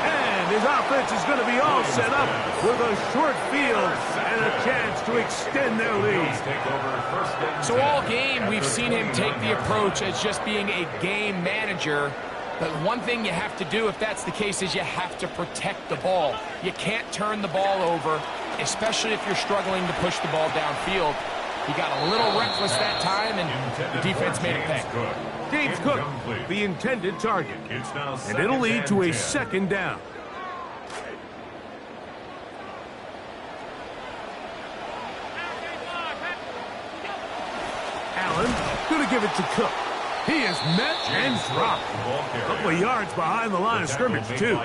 And his offense is going to be all set up with a short field and a chance to extend their lead. So all game, we've seen him take the approach as just being a game manager. But one thing you have to do, if that's the case, is you have to protect the ball. You can't turn the ball over, especially if you're struggling to push the ball downfield. He got a little reckless that time, and the defense made a pay. James Cook, the intended target. And it'll lead to a 2nd down. Going to give it to Cook. He is met and dropped. A couple of yards behind the line of scrimmage, too.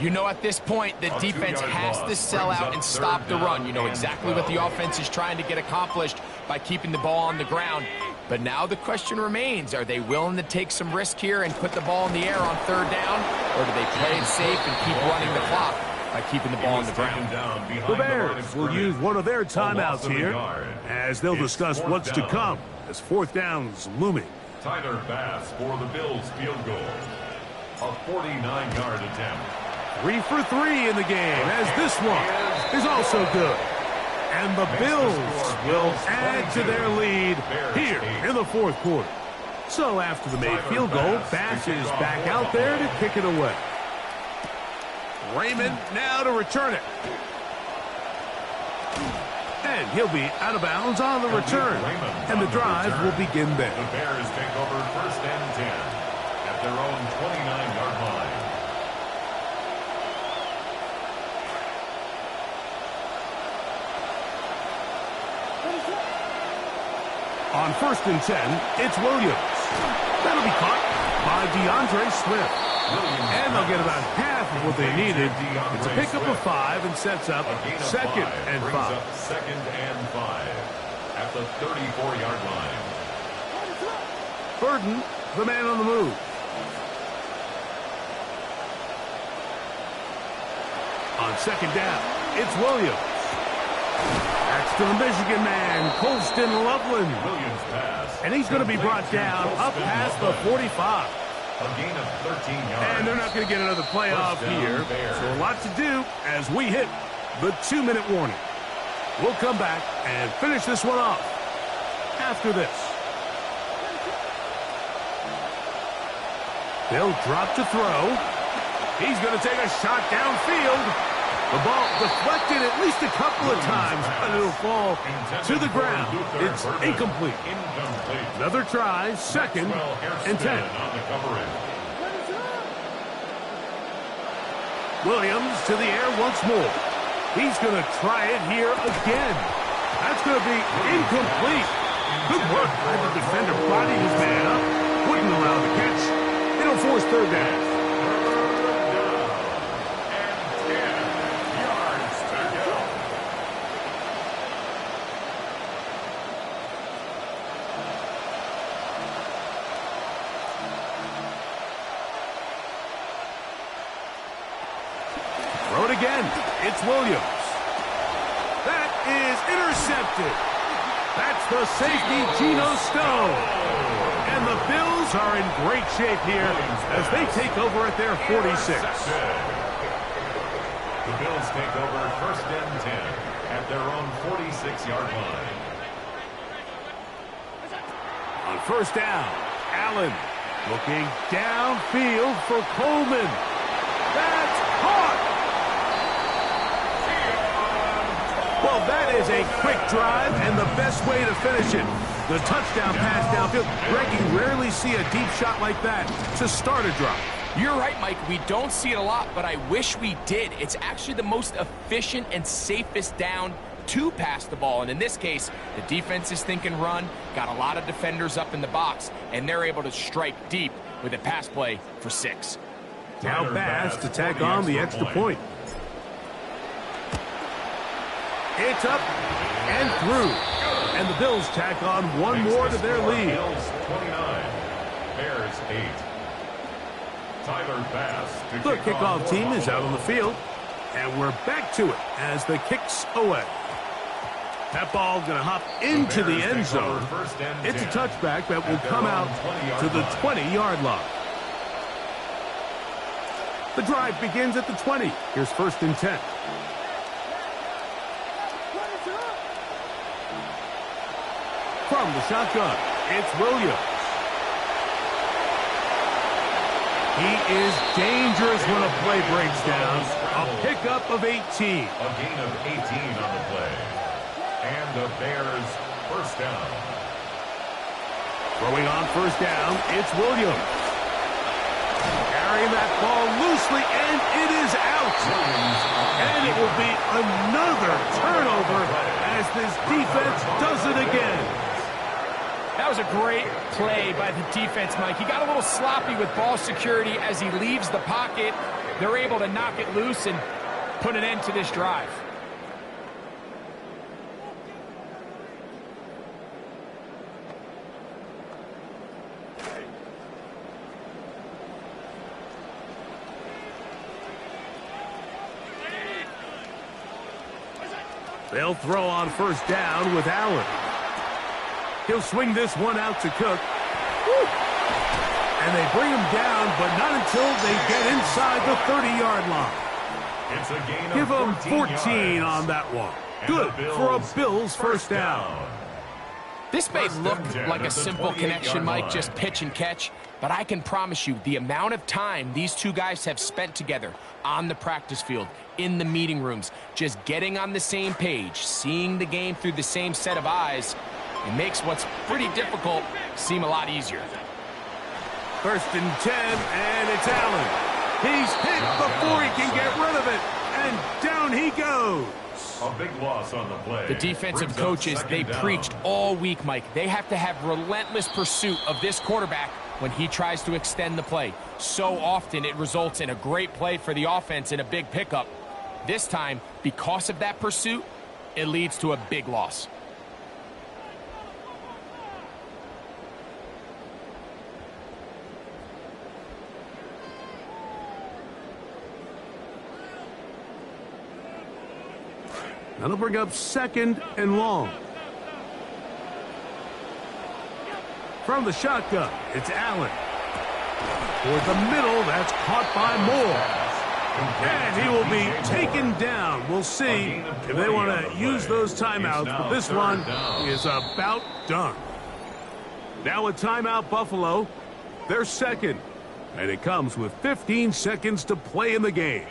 You know, at this point, the defense has to sell out and stop the run. You know exactly what the offense is trying to get accomplished by keeping the ball on the ground. But now the question remains, are they willing to take some risk here and put the ball in the air on third down? Or do they play it safe and keep running the clock by keeping the ball on the ground? The Bears will use one of their timeouts here as they'll discuss what's to come as fourth down's looming. Tyler Bass for the Bills field goal. A 49-yard attempt. 3 for 3 in the game as this one is also good. And the Bills will add to their lead here in the fourth quarter. So after the made field goal, Bass is back out there to kick it away. Raymond now to return it. And he'll be out of bounds on the return. And the drive will begin there. The Bears take over first and 10 at their own 29-yard line. On first and 10, it's Williams. That'll be caught by DeAndre Swift. And they'll get about half of what they needed. It's a pickup of 5 and sets up second and 5. Second and 5 at the 34-yard line. Burden, the man on the move. On second down, it's Williams. That's to the Michigan man, Colston Loveland. Williams pass. And he's going to be brought down up past the 45. A gain of 13 yards. And they're not going to get another playoff here. So a lot to do as we hit the 2-minute warning. We'll come back and finish this one off after this. They'll drop to throw. He's going to take a shot downfield. The ball deflected at least a couple of times, but it'll fall to the ground. It's incomplete. Another try, second and 10. Williams to the air once more. He's going to try it here again. That's going to be incomplete. Good work by the defender, body his man up. Wouldn't allow the catch. It'll force third down. Throw it again. It's Williams. That is intercepted. That's the safety, Geno Stone. And the Bills are in great shape here as they take over at their 46. The Bills take over first and 10 at their own 46-yard line. On first down, Allen looking downfield for Coleman. That's caught. Well, that is a quick drive and the best way to finish it. The touchdown pass downfield. Greg, you rarely see a deep shot like that to start a drive. You're right, Mike. We don't see it a lot, but I wish we did. It's actually the most efficient and safest down to pass the ball. And in this case, the defense is thinking run, got a lot of defenders up in the box, and they're able to strike deep with a pass play for 6. Now Bass to tack on the extra point. It's up and through. And the Bills tack on one more to their lead. Bills 29, Bears 8. Tyler Bass to The kickoff team is out on the field. And we're back to it as the kick's away. That ball going to hop into the end zone. It's a touchback that will come out to the 20-yard line. The drive begins at the 20. Here's first and 10. From the shotgun, it's Williams. He is dangerous when a play breaks down. A pickup of 18. A gain of 18 on the play. And the Bears first down. Throwing on first down, it's Williams. Carrying that ball loosely, and it is out. And it will be another turnover as this defense does it again. That was a great play by the defense, Mike. He got a little sloppy with ball security as he leaves the pocket. They're able to knock it loose and put an end to this drive. They'll throw on first down with Allen. He'll swing this one out to Cook. Woo! And they bring him down, but not until they get inside the 30-yard line. It's a gain Give of them 14 on that one. Good for a Bills first down. This may look like a simple connection, Mike, just pitch and catch, but I can promise you the amount of time these two guys have spent together on the practice field, in the meeting rooms, just getting on the same page, seeing the game through the same set of eyes, it makes what's pretty difficult seem a lot easier. First and 10, and it's Allen. He's hit before he can get rid of it, and down he goes. A big loss on the play. The defensive coaches, they preached all week, Mike. They have to have relentless pursuit of this quarterback when he tries to extend the play. So often it results in a great play for the offense and a big pickup. This time, because of that pursuit, it leads to a big loss. That'll bring up second and long. From the shotgun, it's Allen. Toward the middle, that's caught by Moore. And he will be taken down. We'll see if they want to use those timeouts, but this one is about done. Now a timeout, Buffalo. They're second, and it comes with 15 seconds to play in the game.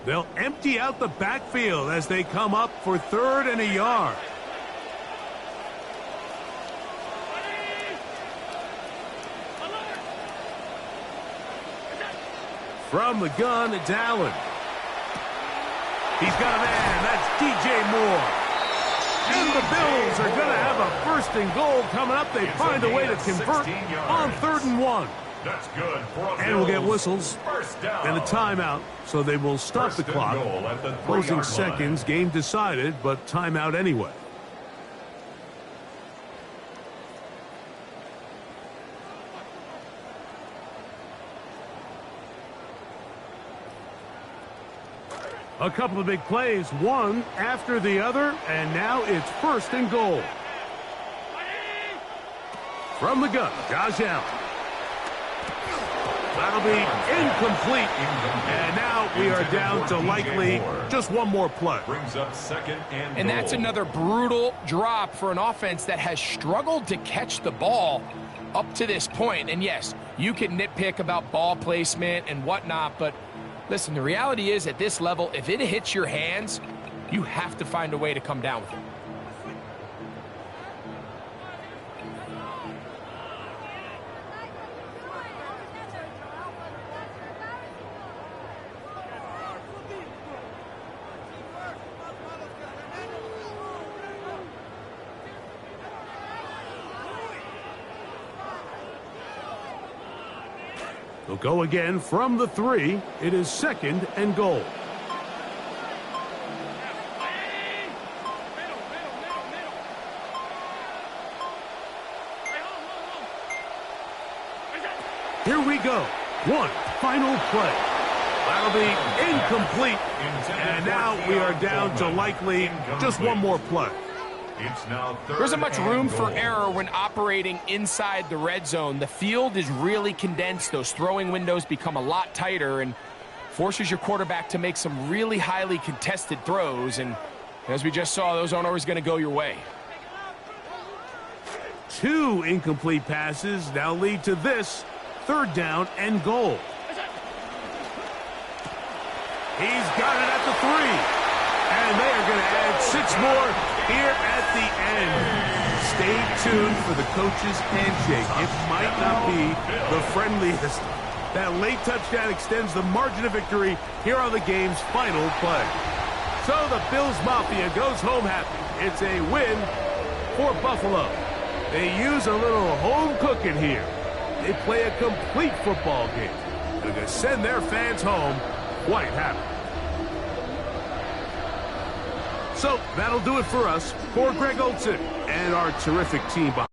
They'll empty out the backfield as they come up for third and a yard. From the gun, it's Allen. He's got a man. That's DJ Moore. And the Bills are going to have a first and goal coming up. They find a way to convert on 3rd and 1. That's good for a And we'll get whistles first down. and a timeout, so they will stop the clock. Closing seconds, game decided, but timeout anyway. A couple of big plays, one after the other, and now it's first and goal. From the gun, Josh Allen. That'll be incomplete. And now we are down to likely just one more play. Brings up second and And that's another brutal drop for an offense that has struggled to catch the ball up to this point. And yes, you can nitpick about ball placement and whatnot, but listen, the reality is at this level, if it hits your hands, you have to find a way to come down with it. They'll go again from the 3. It is second and goal. Here we go. One final play. That'll be incomplete. And now we are down to likely just one more play. It's now There isn't much room for error when operating inside the red zone. The field is really condensed. Those throwing windows become a lot tighter and forces your quarterback to make some really highly contested throws. And as we just saw, those aren't always going to go your way. 2 incomplete passes now lead to this 3rd down and goal. He's got it at the 3. And they are going to add 6 more here at the end. Stay tuned for the coach's handshake. It might not be the friendliest. That late touchdown extends the margin of victory here on the game's final play. So the Bills Mafia goes home happy. It's a win for Buffalo. They use a little home cooking here. They play a complete football game. They're going to send their fans home quite happy. So that'll do it for us. For Greg Olson and our terrific team behind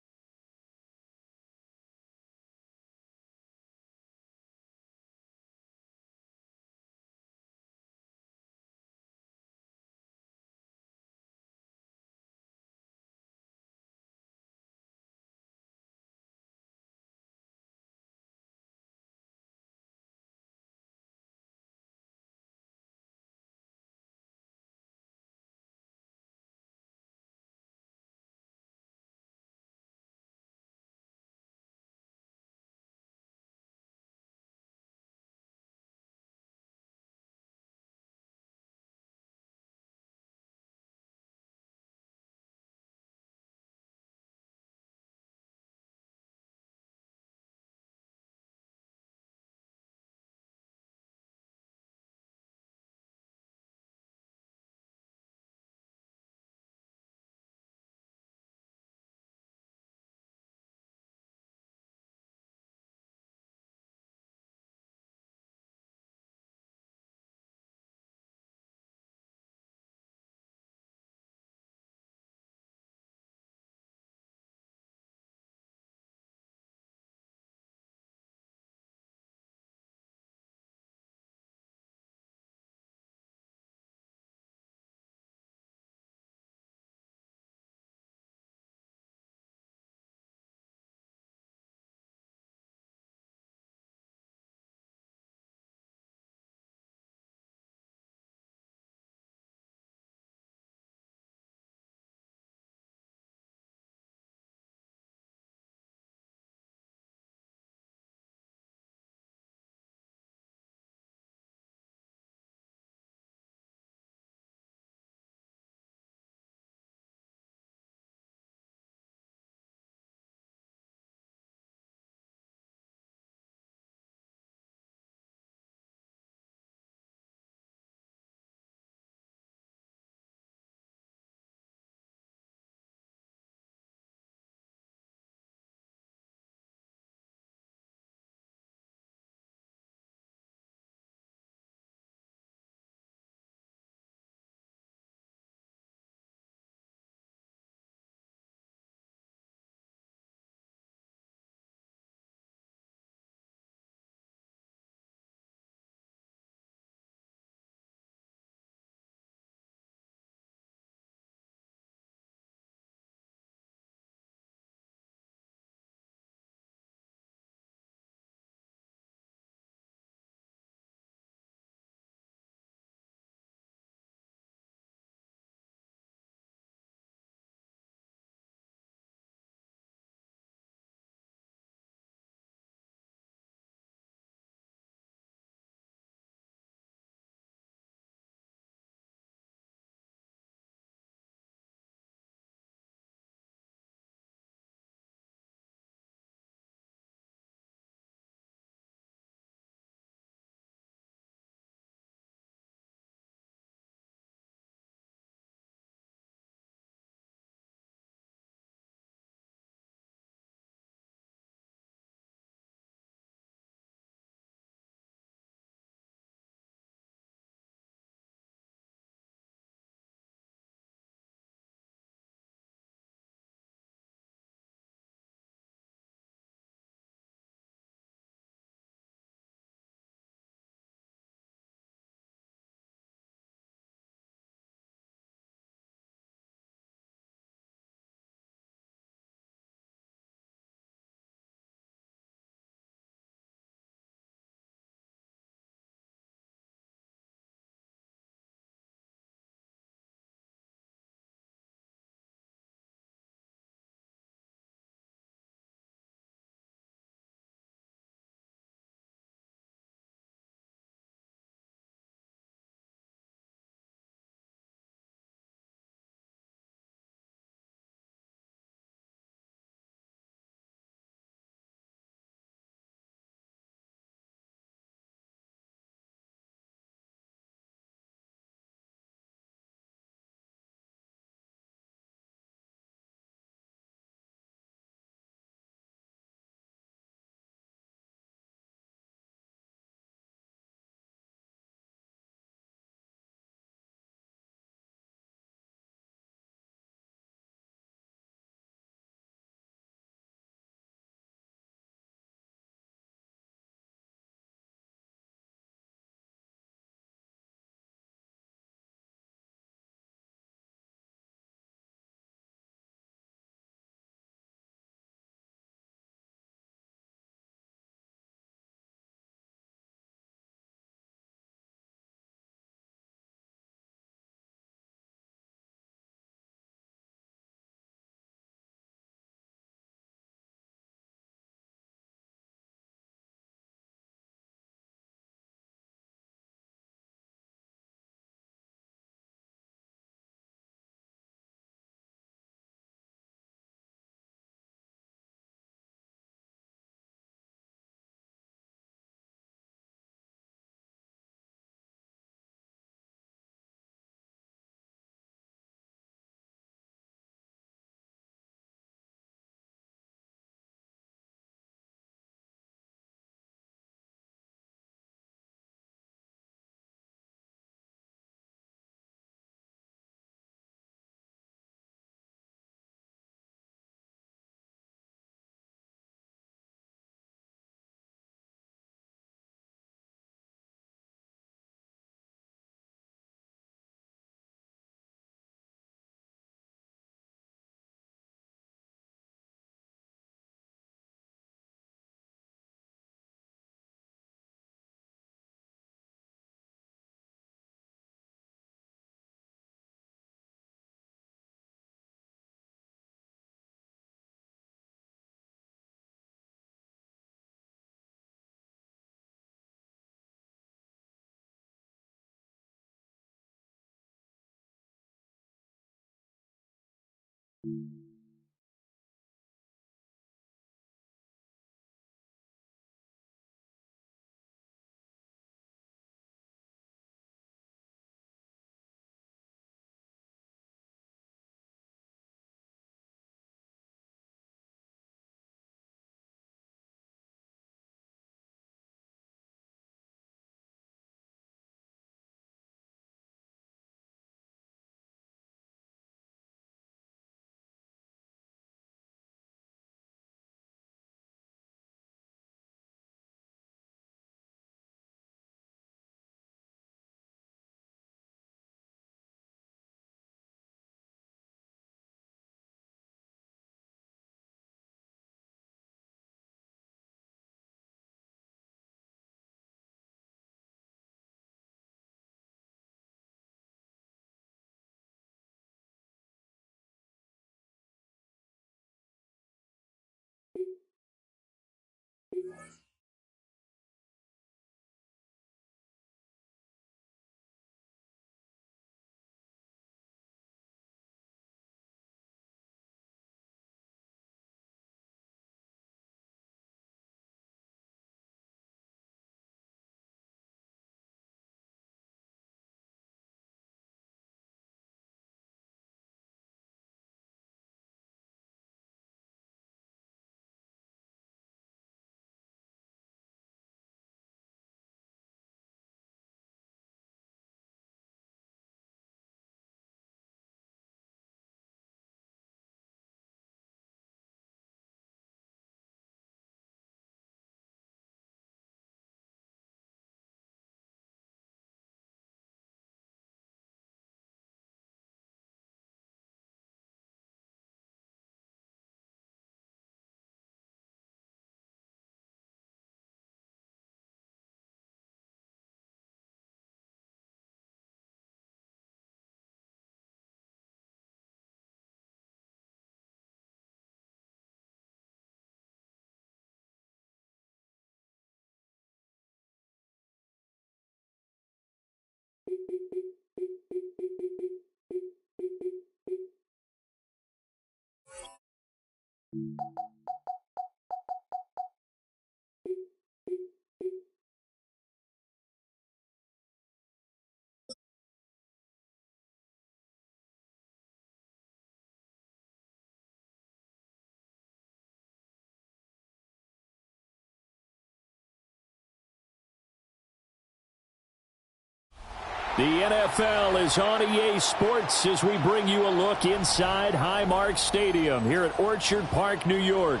The NFL is on EA Sports as we bring you a look inside Highmark Stadium here at Orchard Park, New York.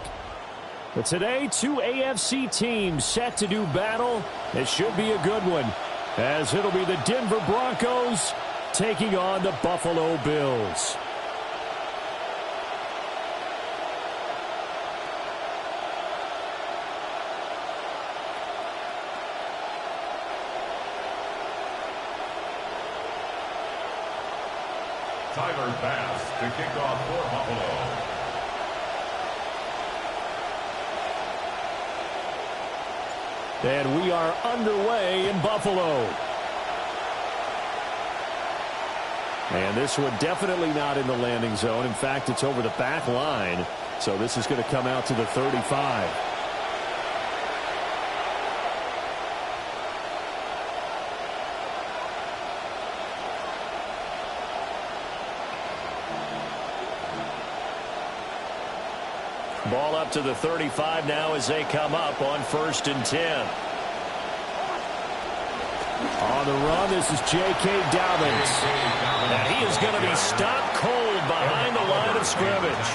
But today, two AFC teams set to do battle. It should be a good one, as it'll be the Denver Broncos taking on the Buffalo Bills. Tyler Bass to kick off for Buffalo. And we are underway in Buffalo. And this one definitely not in the landing zone. In fact, it's over the back line. So this is going to come out to the 35. Ball up to the 35 now as they come up on 1st and 10. On the run, this is J.K. Dobbins. And he is going to be stopped cold behind the line of scrimmage.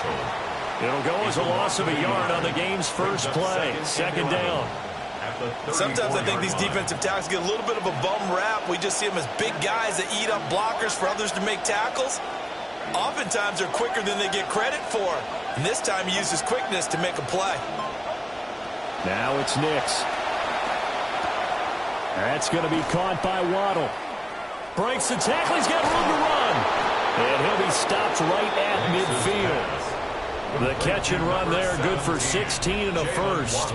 It'll go as a loss of a yard on the game's first play. 2nd down. Sometimes I think these defensive tackles get a little bit of a bum rap. We just see them as big guys that eat up blockers for others to make tackles. Oftentimes they're quicker than they get credit for. And this time he used his quickness to make a play. Now it's Nix. That's going to be caught by Waddle. Breaks the tackle. He's got room to run. And he'll be stopped right at midfield. The catch and run there, good for 16 and a first.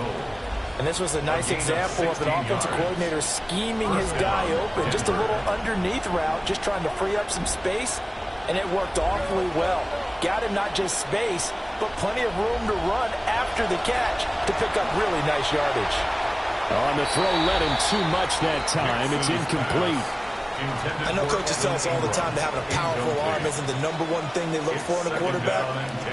And this was a nice example of an offensive coordinator scheming his guy open. Just a little underneath route, just trying to free up some space. and it worked awfully well. Got him not just space, but plenty of room to run after the catch to pick up really nice yardage. On the throw, led him too much that time. It's incomplete. I know coaches tell us all the time that having a powerful arm isn't the number one thing they look for in a quarterback.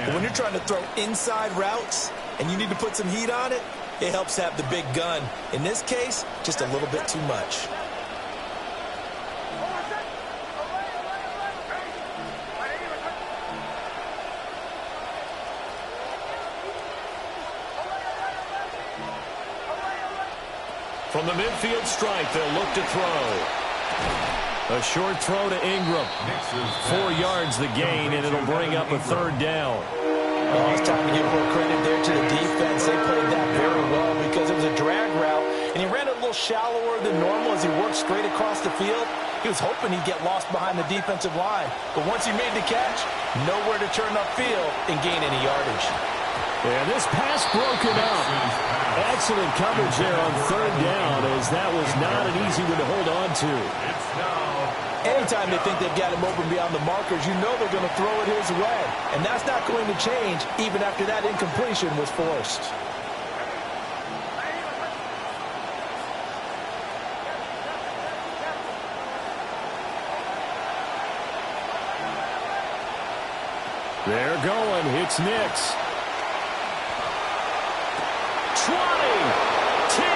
But when you're trying to throw inside routes and you need to put some heat on it, it helps have the big gun. In this case, just a little bit too much. From the midfield stripe, they'll look to throw. A short throw to Ingram. 4 yards the gain, and it'll bring up a third down. Oh, it's time to give a little credit there to the defense. They played that very well because it was a drag route, and he ran it a little shallower than normal as he worked straight across the field. He was hoping he'd get lost behind the defensive line, but once he made the catch, nowhere to turn upfield and gain any yardage. And this pass broken up. Excellent coverage there on third down, as that was not an easy one to hold on to. Anytime they think they've got him open beyond the markers, you know they're going to throw it his way. And that's not going to change even after that incompletion was forced. They're going. It's Nix. 20, 10,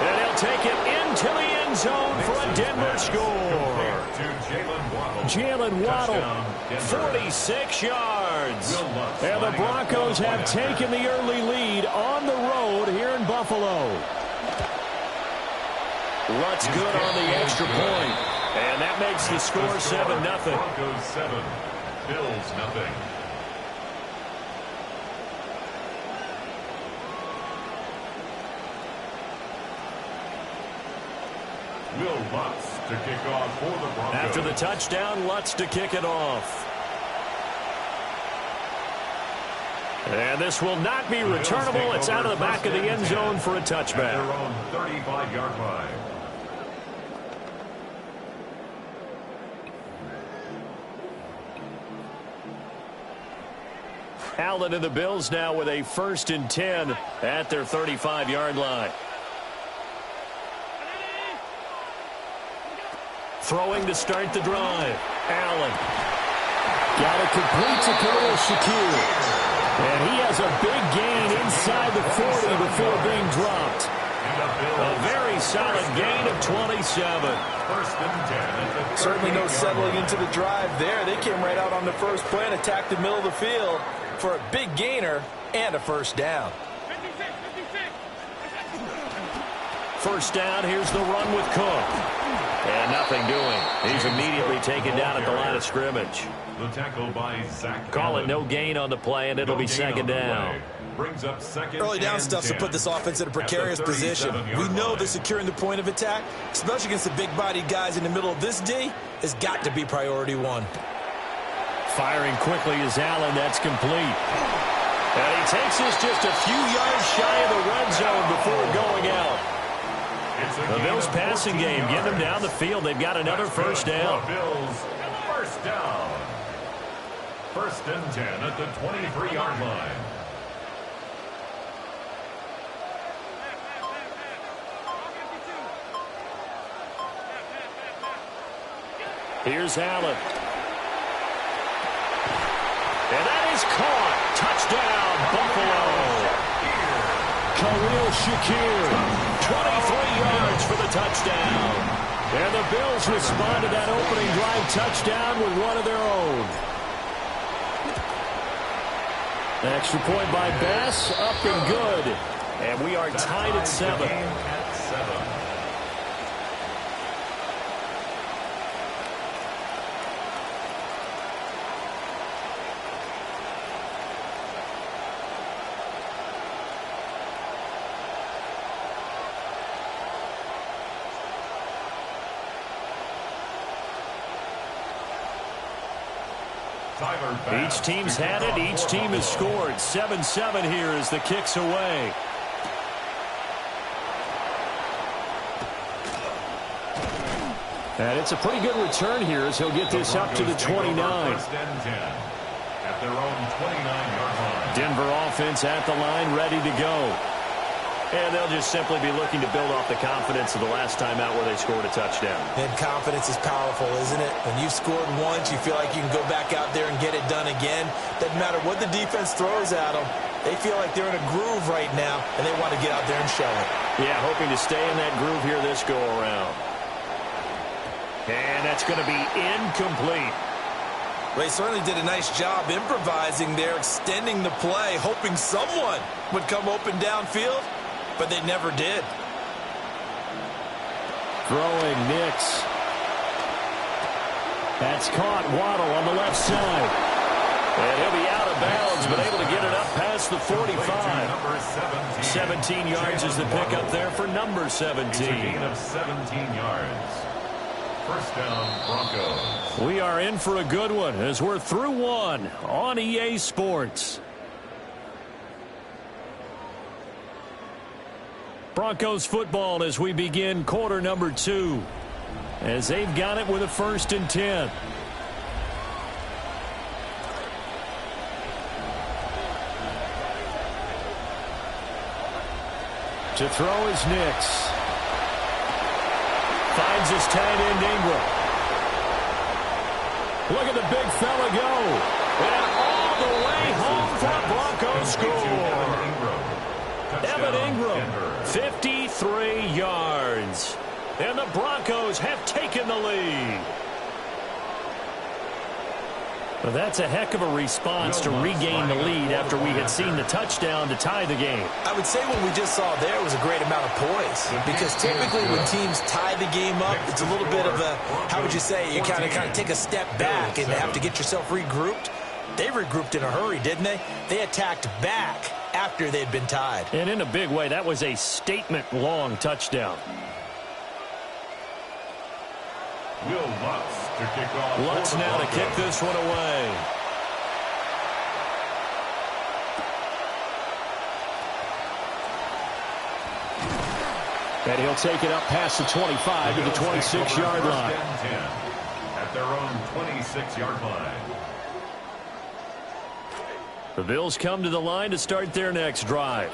and he'll take it into the end zone for a Denver score. Jalen Waddle, 46 yards. And the Broncos have taken the early lead on the road here in Buffalo. Lutz good on the extra point, and that makes the score 7-0. Broncos 7, Bills nothing. Will Lutz to kick off for the Broncos. After the touchdown, Lutz to kick it off. And this will not be returnable. It's out of the back of the end zone for a touchback. At their own 35-yard line. Allen and the Bills now with a 1st and 10 at their 35-yard line. Throwing to start the drive. Allen. Got it complete to Khalil Shakir. And he has a big gain inside the 40 before being dropped. A very solid gain of 27. 1st and 10. Certainly no settling into the drive there. They came right out on the first play and attacked the middle of the field for a big gainer and a 1st down. 1st down, here's the run with Cook. And nothing doing. He's immediately taken down at the line of scrimmage. The tackle by Zach. Call it no gain on the play, and it'll be 2nd down. Brings up 2nd. Early down and stuff to 10. put this offense in a precarious position. We know that securing the point of attack, especially against the big-bodied guys in the middle of this D, has got to be priority 1. Firing quickly is Allen. That's complete. And he takes us just a few yards shy of the red zone before going out. The Bills passing game, getting them down the field. They've got another 1st down. Bills 1st down. 1st and 10 at the 23-yard line. Here's Allen. And that is caught. Touchdown, Buffalo. Khalil Shakir. 23 yards for the touchdown. And the Bills respond to that opening drive touchdown with one of their own. Extra point by Bass, up and good. And we are tied at 7. Each team's had it. Each team has scored. 7-7 here as the kick's away. And it's a pretty good return here as he'll get this up to the 29. First and 10 at their own 29-yard line. Denver offense at the line, ready to go. And they'll just simply be looking to build off the confidence of the last time out where they scored a touchdown. And confidence is powerful, isn't it? When you've scored once, you feel like you can go back out there and get it done again. Doesn't matter what the defense throws at them. They feel like they're in a groove right now, and they want to get out there and show it. Yeah, hoping to stay in that groove here this go-around. And that's going to be incomplete. They certainly did a nice job improvising there, extending the play, hoping someone would come open downfield, but they never did. Throwing Nix. That's caught. Waddle on the left side. And he'll be out of bounds, but able to get it up past the 45. 17 yards is the pickup there for number 17. It's a gain of 17 yards. First down, Broncos. We are in for a good one as we're through one on EA Sports. Broncos football as we begin quarter number 2. As they've got it with a 1st and 10. To throw is Nix. Finds his tight end Ingram. Look at the big fella go. And all the way home for Broncos score. Evan Ingram, 53 yards. And the Broncos have taken the lead. Well, that's a heck of a response to regain the lead after we had seen the touchdown to tie the game. I would say what we just saw there was a great amount of poise, because typically when teams tie the game up, it's a little bit of a, how would you say, you kind of take a step back and have to get yourself regrouped. They regrouped in a hurry, didn't they? They attacked back after they'd been tied. And in a big way, that was a statement-long touchdown. Will Lutz to kick off. Lutz now to kick this one away. And he'll take it up past the 25 to the 26-yard line. At their own 26-yard line. The Bills come to the line to start their next drive.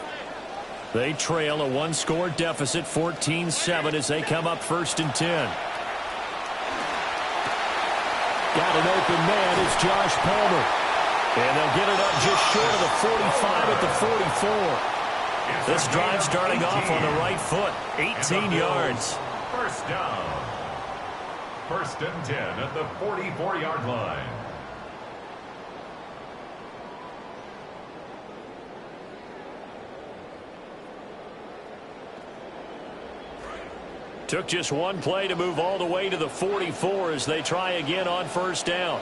They trail a one-score deficit, 14-7, as they come up 1st and 10. Got an open man. It's Josh Palmer. And they'll get it up just short of the 45 at the 44. This drive starting off on the right foot. 18 yards. First down. 1st and 10 at the 44-yard line. Took just one play to move all the way to the 44 as they try again on 1st down.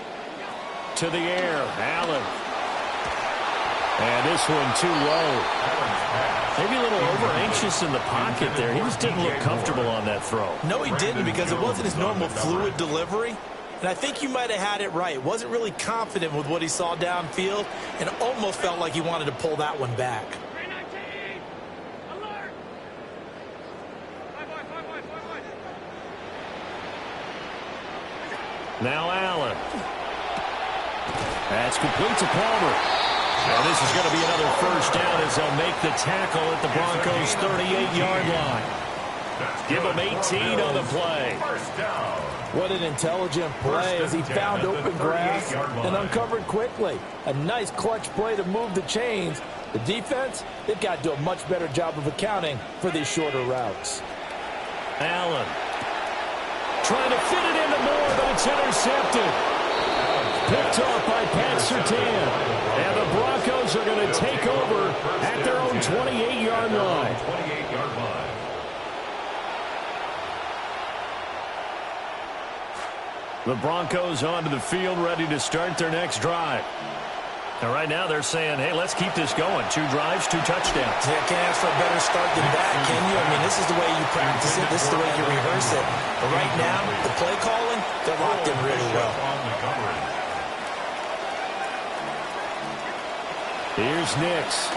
To the air, Allen. And this one too low. Maybe a little over-anxious in the pocket there. He just didn't look comfortable on that throw. No, he didn't, because it wasn't his normal fluid delivery. And I think you might have had it right. Wasn't really confident with what he saw downfield, and almost felt like he wanted to pull that one back. Now Allen. That's complete to Palmer. And this is going to be another 1st down as they'll make the tackle at the Broncos' 38-yard line. Give him 18 on the play. What an intelligent play as he found open grass and uncovered quickly. A nice clutch play to move the chains. The defense, they've got to do a much better job of accounting for these shorter routes. Allen trying to fit it into Moore, but it's intercepted. Picked off by Pat Surtain. And the Broncos are going to take over at their own 28-yard line. The Broncos onto the field, ready to start their next drive. And right now they're saying, hey, let's keep this going. 2 drives, 2 touchdowns. Yeah, can't ask for a better start than that, can you? I mean, this is the way you practice it. This is the way you rehearse it. But right now, the play calling, they're locked in really well. Here's Nix.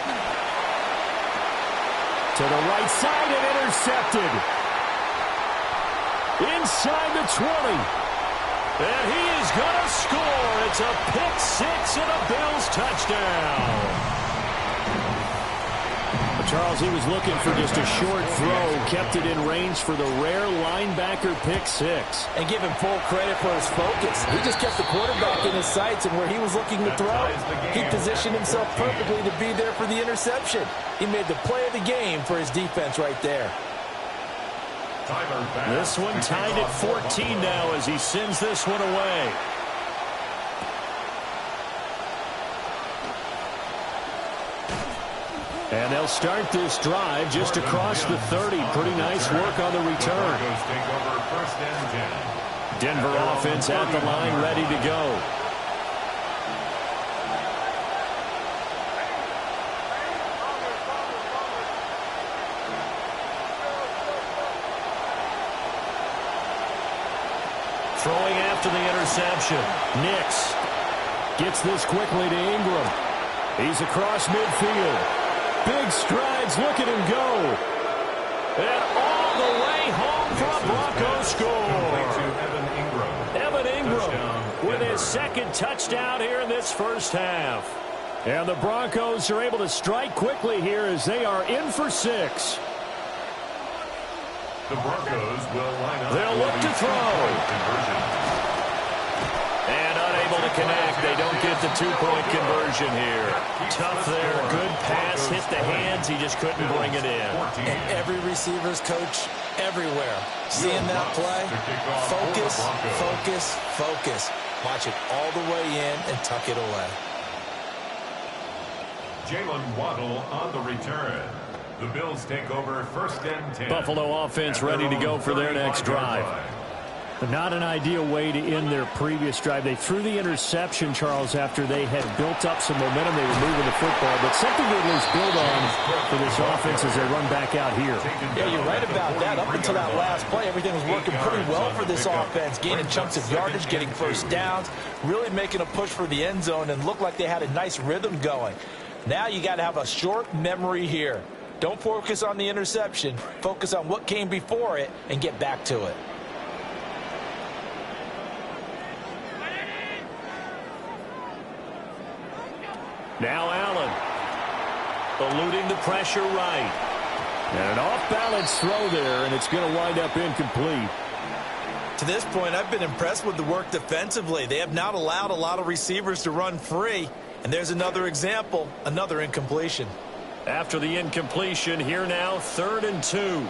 To the right side and intercepted. inside the 20. And he is going to score. It's a pick six and a Bills touchdown. Charles, he was looking for just a short throw, kept it in range for the rare linebacker pick six. And give him full credit for his focus. He just kept the quarterback in his sights, and where he was looking to throw, he positioned himself perfectly to be there for the interception. He made the play of the game for his defense right there. This one tied at 14 now as he sends this one away. And they'll start this drive just across the 30. Pretty nice work on the return. Denver offense at the line, ready to go. Throwing after the interception. Nix gets this quickly to Ingram. He's across midfield. Big strides, look at him go. And all the way home for a Bronco score. Evan Ingram with his second touchdown here in this first half. And the Broncos are able to strike quickly here as they are in for 6. The Broncos will line up. They'll look to throw. And unable to connect. They don't get the 2-point conversion here. Tough there. Good pass. Hit the hands. He just couldn't bring it in. And every receiver's coach everywhere. Seeing that play, focus, focus, focus. Watch it all the way in and tuck it away. Jalen Waddle on the return. The Bills take over first and 10. Buffalo offense ready to go for their next drive. Not an ideal way to end their previous drive. They threw the interception, Charles, after they had built up some momentum. They were moving the football, but something to at least build on for this offense as they run back out here. Yeah, you're right about that. Up until that last play, everything was working pretty well for this offense, gaining chunks of yardage, getting first downs, really making a push for the end zone, and looked like they had a nice rhythm going. Now you got to have a short memory here. Don't focus on the interception. Focus on what came before it and get back to it. Now Allen, eluding the pressure right. And an off-balance throw there, and it's going to wind up incomplete. To this point, I've been impressed with the work defensively. They have not allowed a lot of receivers to run free. And there's another example, another incompletion. After the incompletion, here now, 3rd and 2.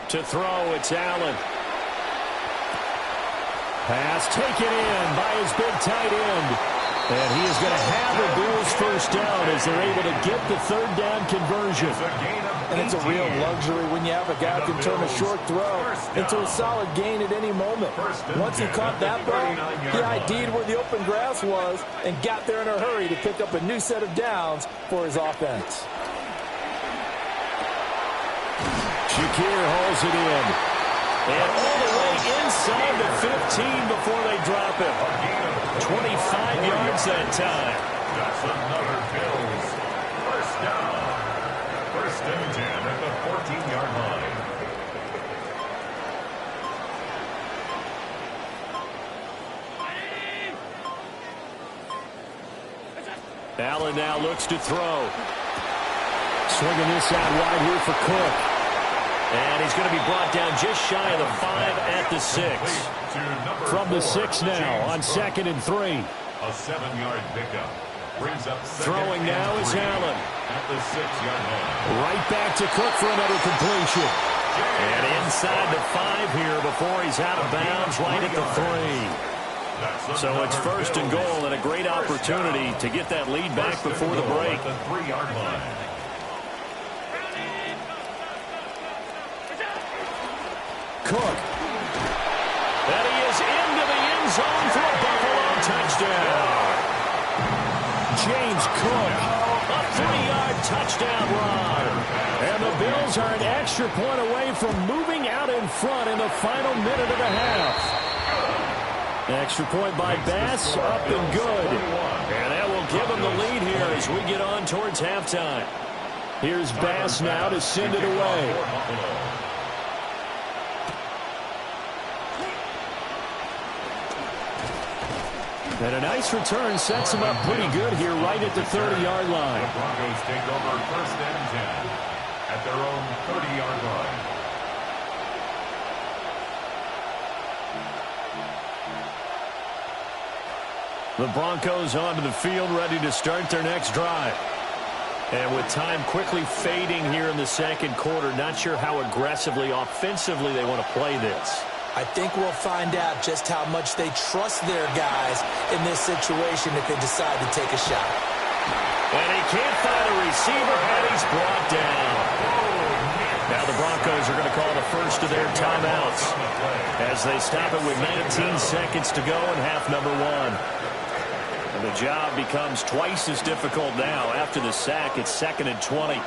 To throw, it's Allen. Pass taken in by his big tight end. And he is going to have the Bills first down as they're able to get the 3rd down conversion. And it's a real luxury when you have a guy who can turn a short throw into a solid gain at any moment. Once he caught that ball, he ID'd where the open grass was and got there in a hurry to pick up a new set of downs for his offense. Shakir hauls it in. And all the way inside the 15 before they drop him. 25 yards that time. That's another Bills first down. 1st and 10 at the 14-yard line. Allen now looks to throw. Swinging this out wide here for Cook. And he's going to be brought down just shy of the 5 at the 6. From the 6 now on 2nd and 3. A 7-yard pickup. Brings up throwing now is Allen. At the 6-yard line. Right back to Cook for another completion. And inside the 5 here before he's out of bounds right at the 3. So it's 1st and goal and a great opportunity to get that lead back before the break. At the 3-yard line. Cook. And he is into the end zone for a Buffalo touchdown. James Cook, a 3-yard touchdown run. And the Bills are an extra point away from moving out in front in the final minute of the half. Extra point by Bass, up and good. And that will give them the lead here as we get on towards halftime. Here's Bass now to send it away. And a nice return sets him up pretty good here right at the 30-yard line. The Broncos take over 1st and 10 at their own 30-yard line. The Broncos onto the field, ready to start their next drive. And with time quickly fading here in the second quarter, not sure how aggressively, offensively they want to play this. I think we'll find out just how much they trust their guys in this situation if they decide to take a shot. And he can't find a receiver, and he's brought down. Now the Broncos are going to call the first of their timeouts as they stop it with 19 seconds to go in half number 1. And the job becomes twice as difficult now. After the sack, it's 2nd and 20.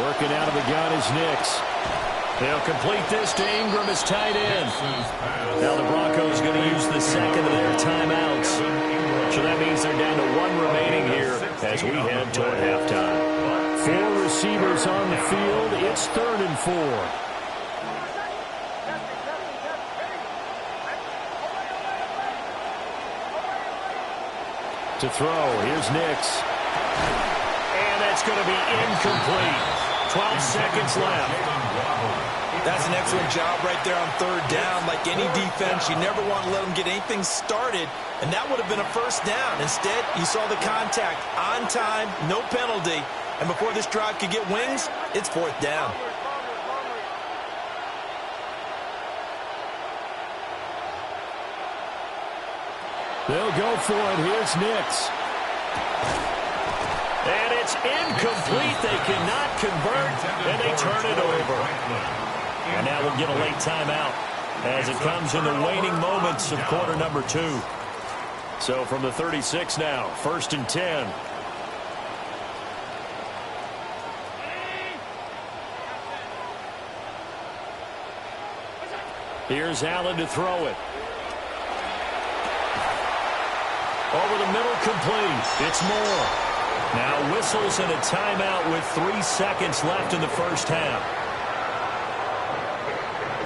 Working out of the gun is Nix. They'll complete this to Ingram as tight end. Now the Broncos going to use the second of their timeouts. So that means they're down to 1 remaining here as we head toward halftime. 4 receivers on the field. It's 3rd and 4. To throw, here's Nix. And that's going to be incomplete. 12 seconds left. That's an excellent job right there on 3rd down. Like any defense, you never want to let them get anything started, and that would have been a 1st down. Instead, you saw the contact on time, no penalty, and before this drive could get wings, it's 4th down. They'll go for it. Here's Nix. And it's incomplete. They cannot convert, and they turn it over. And now we'll get a late timeout as it comes in the waning moments of quarter number 2. So from the 36 now, 1st and 10. Here's Allen to throw it. Over the middle, complete. It's Moore. Now whistles and a timeout with 3 seconds left in the first half.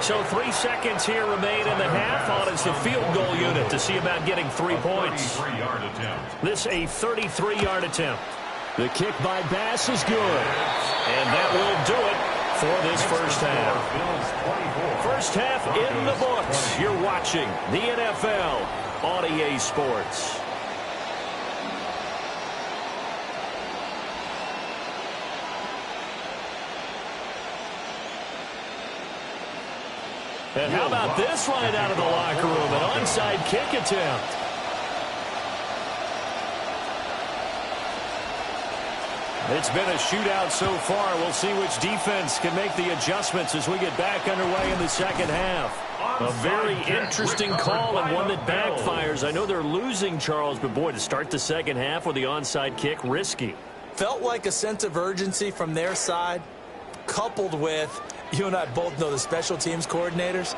So 3 seconds here remain in the half on as the field goal unit to see about getting 3 points. This a 33-yard attempt. The kick by Bass is good. And that will do it for this first half. First half in the books. You're watching the NFL on EA Sports. And how about this right out of the locker room? An onside kick attempt. It's been a shootout so far. We'll see which defense can make the adjustments as we get back underway in the second half. A very interesting call and one that backfires. I know they're losing, Charles, but boy, to start the second half with the onside kick, risky. Felt like a sense of urgency from their side, coupled with, you and I both know the special teams coordinators,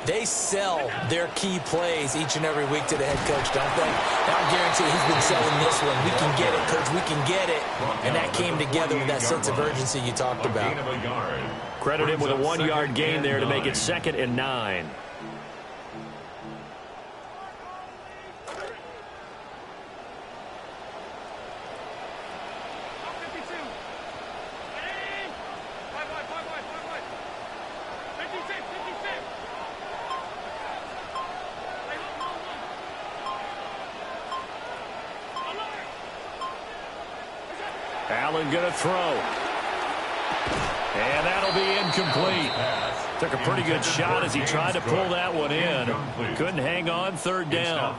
they sell their key plays each and every week to the head coach, don't they? And I guarantee he's been selling this one. We can get it, coach. We can get it. And that came together with that sense of urgency you talked about. Credit him with a 1-yard gain there to make it 2nd and 9. Allen going to throw. And that'll be incomplete. Took a pretty good shot as he tried to pull that one in. Couldn't hang on. 3rd down.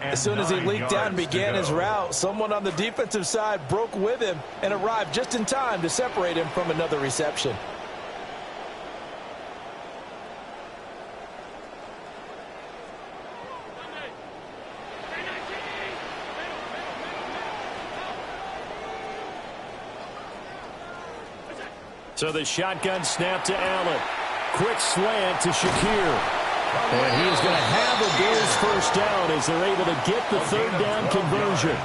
As soon as he leaked out and began his route, someone on the defensive side broke with him and arrived just in time to separate him from another reception. So the shotgun snap to Allen. Quick slant to Shakir. And he is going to have a Bears first down as they're able to get the 3rd down conversion.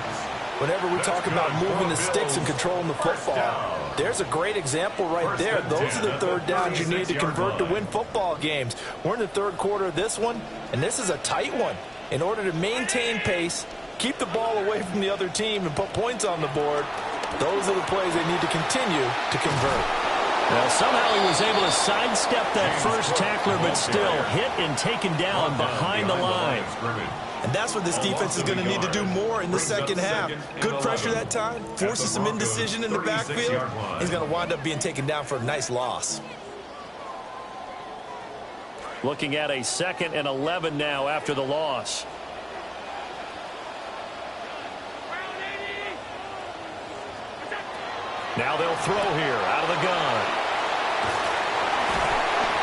Whenever we talk about moving the sticks and controlling the football, there's a great example right there. Those are the third downs you need to convert to win football games. We're in the third quarter of this one, and this is a tight one. In order to maintain pace, keep the ball away from the other team, and put points on the board, those are the plays they need to continue to convert. Well, somehow he was able to sidestep that first tackler, but still hit and taken down behind the line. And that's what this defense is going to need to do more in the second half. Good pressure that time, forces some indecision in the backfield. He's going to wind up being taken down for a nice loss. Looking at a 2nd and 11 now after the loss. Now they'll throw here out of the gun.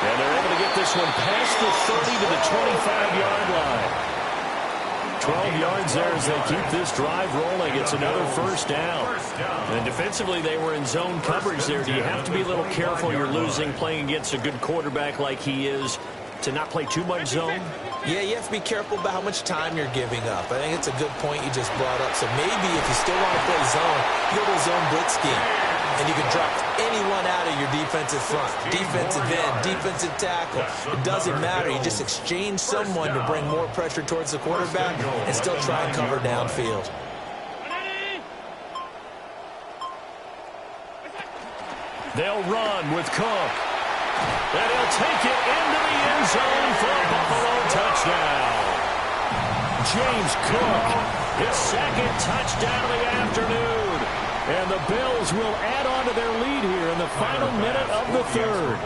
And they're able to get this one past the 30 to the 25-yard line. 12 yards there as they keep this drive rolling. It's another first down. And defensively, they were in zone coverage there. Do you have to be a little careful? You're losing playing against a good quarterback like he is to not play too much zone? Yeah, you have to be careful about how much time you're giving up. I think it's a good point you just brought up. So maybe if you still want to play zone, you go to a zone blitz scheme. And you can drop anyone out of your defensive front. Defensive end, defensive tackle. It doesn't matter. You just exchange someone to bring more pressure towards the quarterback and still try and cover downfield. They'll run with Cook. And he'll take it into the end zone for a Buffalo touchdown. James Cook, his 2nd touchdown of the afternoon. And the Bills will add on to their lead here in the final minute of the third.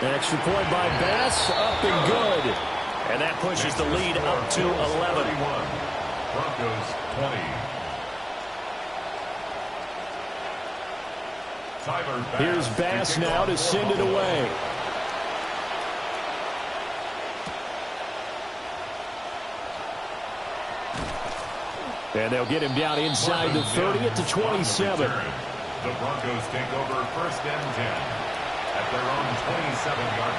An extra point by Bass, up and good. And that pushes the lead up to 11. Broncos 20. Here's Bass now to send it away. And they'll get him down inside the 30 at the 27. The Broncos take over 1st and 10 at their own 27-yard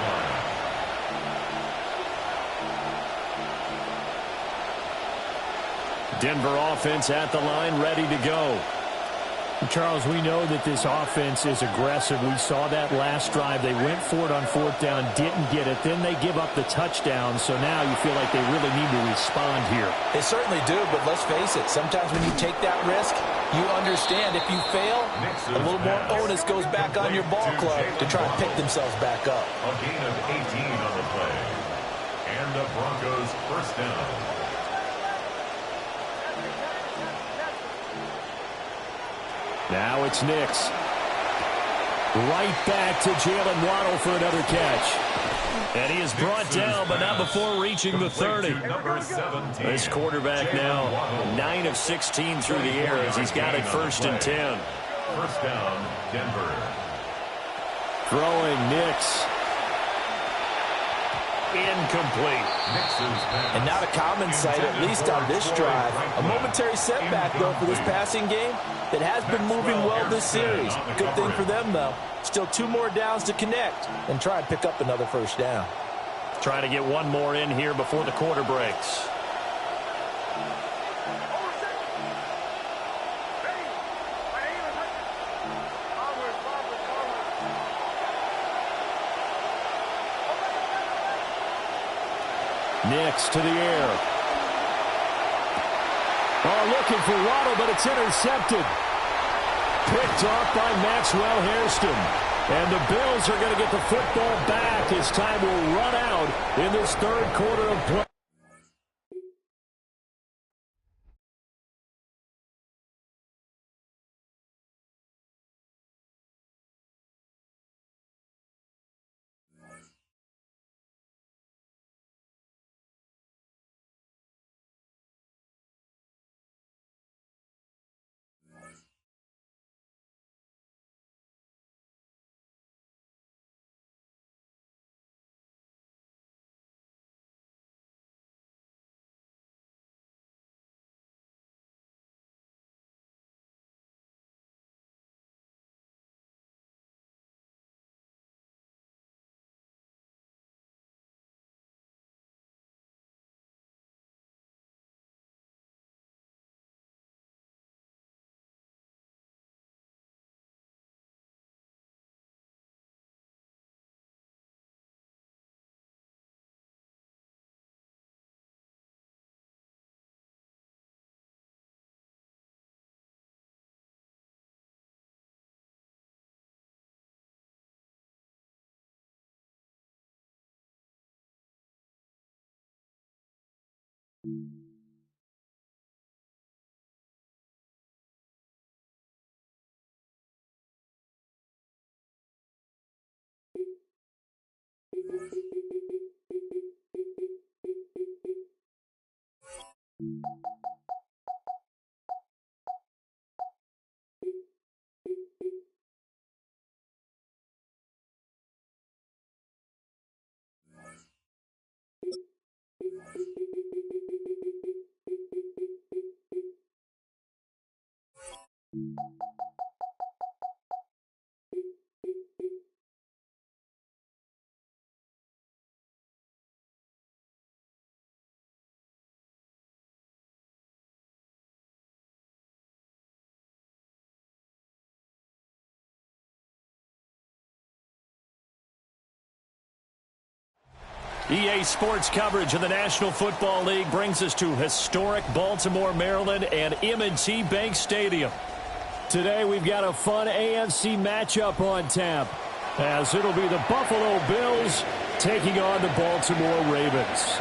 line. Denver offense at the line, ready to go. Charles, we know that this offense is aggressive. We saw that last drive. They went for it on 4th down, didn't get it. Then they give up the touchdown. So now you feel like they really need to respond here. They certainly do, but let's face it. Sometimes when you take that risk, you understand if you fail, a little more onus goes back on your ball club to try and pick themselves back up. A gain of 18 on the play. And the Broncos 1st down. Now it's Nix. Right back to Jalen Waddle for another catch. And he is brought down, but not before reaching the 30. This quarterback now 9 of 16 through the air as he's got it 1st and 10. 1st down, Denver. Throwing Nix. Incomplete. And not a common sight, at least on this drive. A momentary setback, though, for this passing game that has been moving well this series. Good thing for them, though. Still 2 more downs to connect and try and pick up another 1st down. Trying to get one more in here before the quarter breaks. Nix to the air. Oh, looking for Waddle, but it's intercepted. Picked off by Maxwell Hairston. And the Bills are going to get the football back as time will run out in this 3rd quarter of play. EA Sports coverage of the National Football League brings us to historic Baltimore, Maryland, and M&T Bank Stadium. Today we've got a fun AFC matchup on tap, as it'll be the Buffalo Bills taking on the Baltimore Ravens.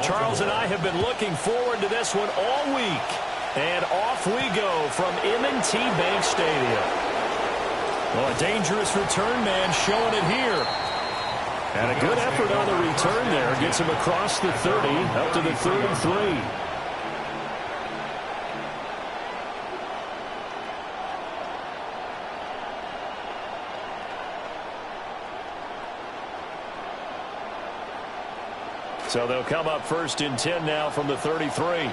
Charles and I have been looking forward to this one all week. And off we go from M&T Bank Stadium. Well, a dangerous return man showing it here. And a good effort on the return there. Gets him across the 30, up to the 33. So they'll come up 1st and 10 now from the 33.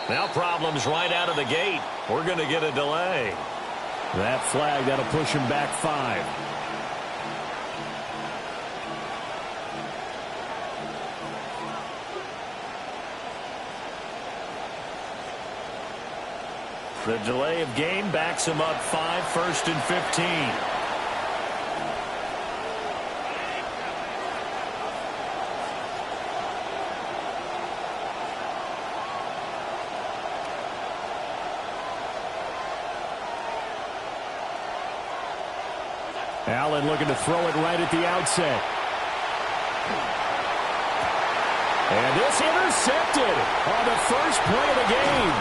Now problems right out of the gate. We're going to get a delay. That flag, that'll push him back 5. The delay of game backs him up 5, 1st and 15. Allen looking to throw it right at the outset. And this intercepted on the first play of the game.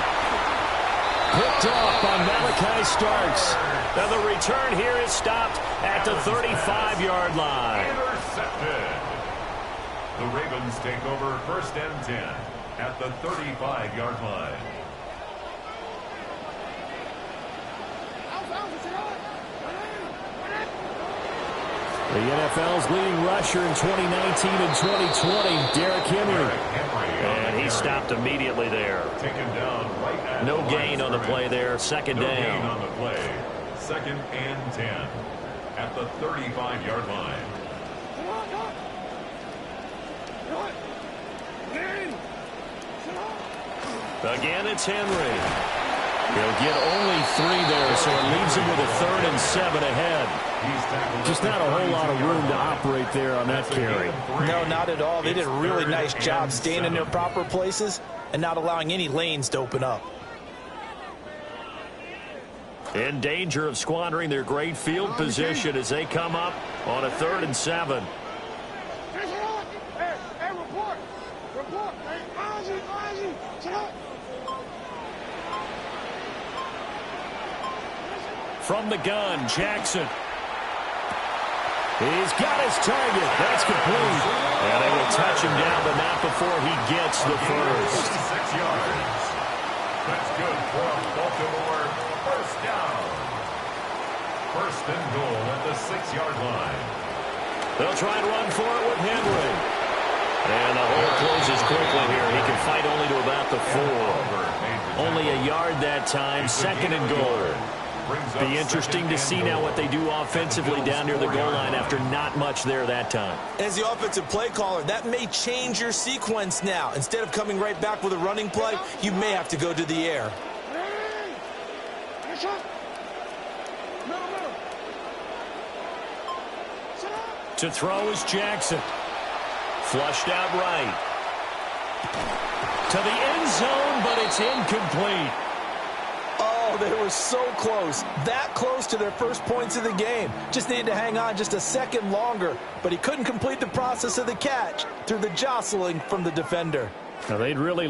Picked off by Malachi Starks. Now the return here is stopped at the 35-yard line. Intercepted. The Ravens take over 1st and 10 at the 35-yard line. The NFL's leading rusher in 2019 and 2020, Derrick Henry. And he stopped immediately there. No gain on the play there. Second down. No gain on the play. 2nd and 10 at the 35-yard line. Again, it's Henry. He'll get only 3 there, so it leaves him with a 3rd and 7 ahead. Just not a whole lot of room to operate there on that carry. No, not at all. They did a really nice job staying in their proper places and not allowing any lanes to open up. In danger of squandering their great field position as they come up on a 3rd and 7. From the gun, Jackson. He's got his target. That's complete. And they will touch him down, but not before he gets the first. 6 yards. That's good for Baltimore. First down. 1st and goal at the 6-yard line. They'll try and run for it with Henry. And the hole closes quickly here. He can fight only to about the 4. Only a yard that time, second and goal. Be interesting to see now what they do offensively down near the goal line after not much there that time. As the offensive play caller, that may change your sequence now. Instead of coming right back with a running play, you may have to go to the air. To throw is Jackson. Flushed out right. To the end zone, but it's incomplete. Oh, they were so close. That close to their first points of the game. Just needed to hang on just a second longer. But he couldn't complete the process of the catch through the jostling from the defender. Now they'd really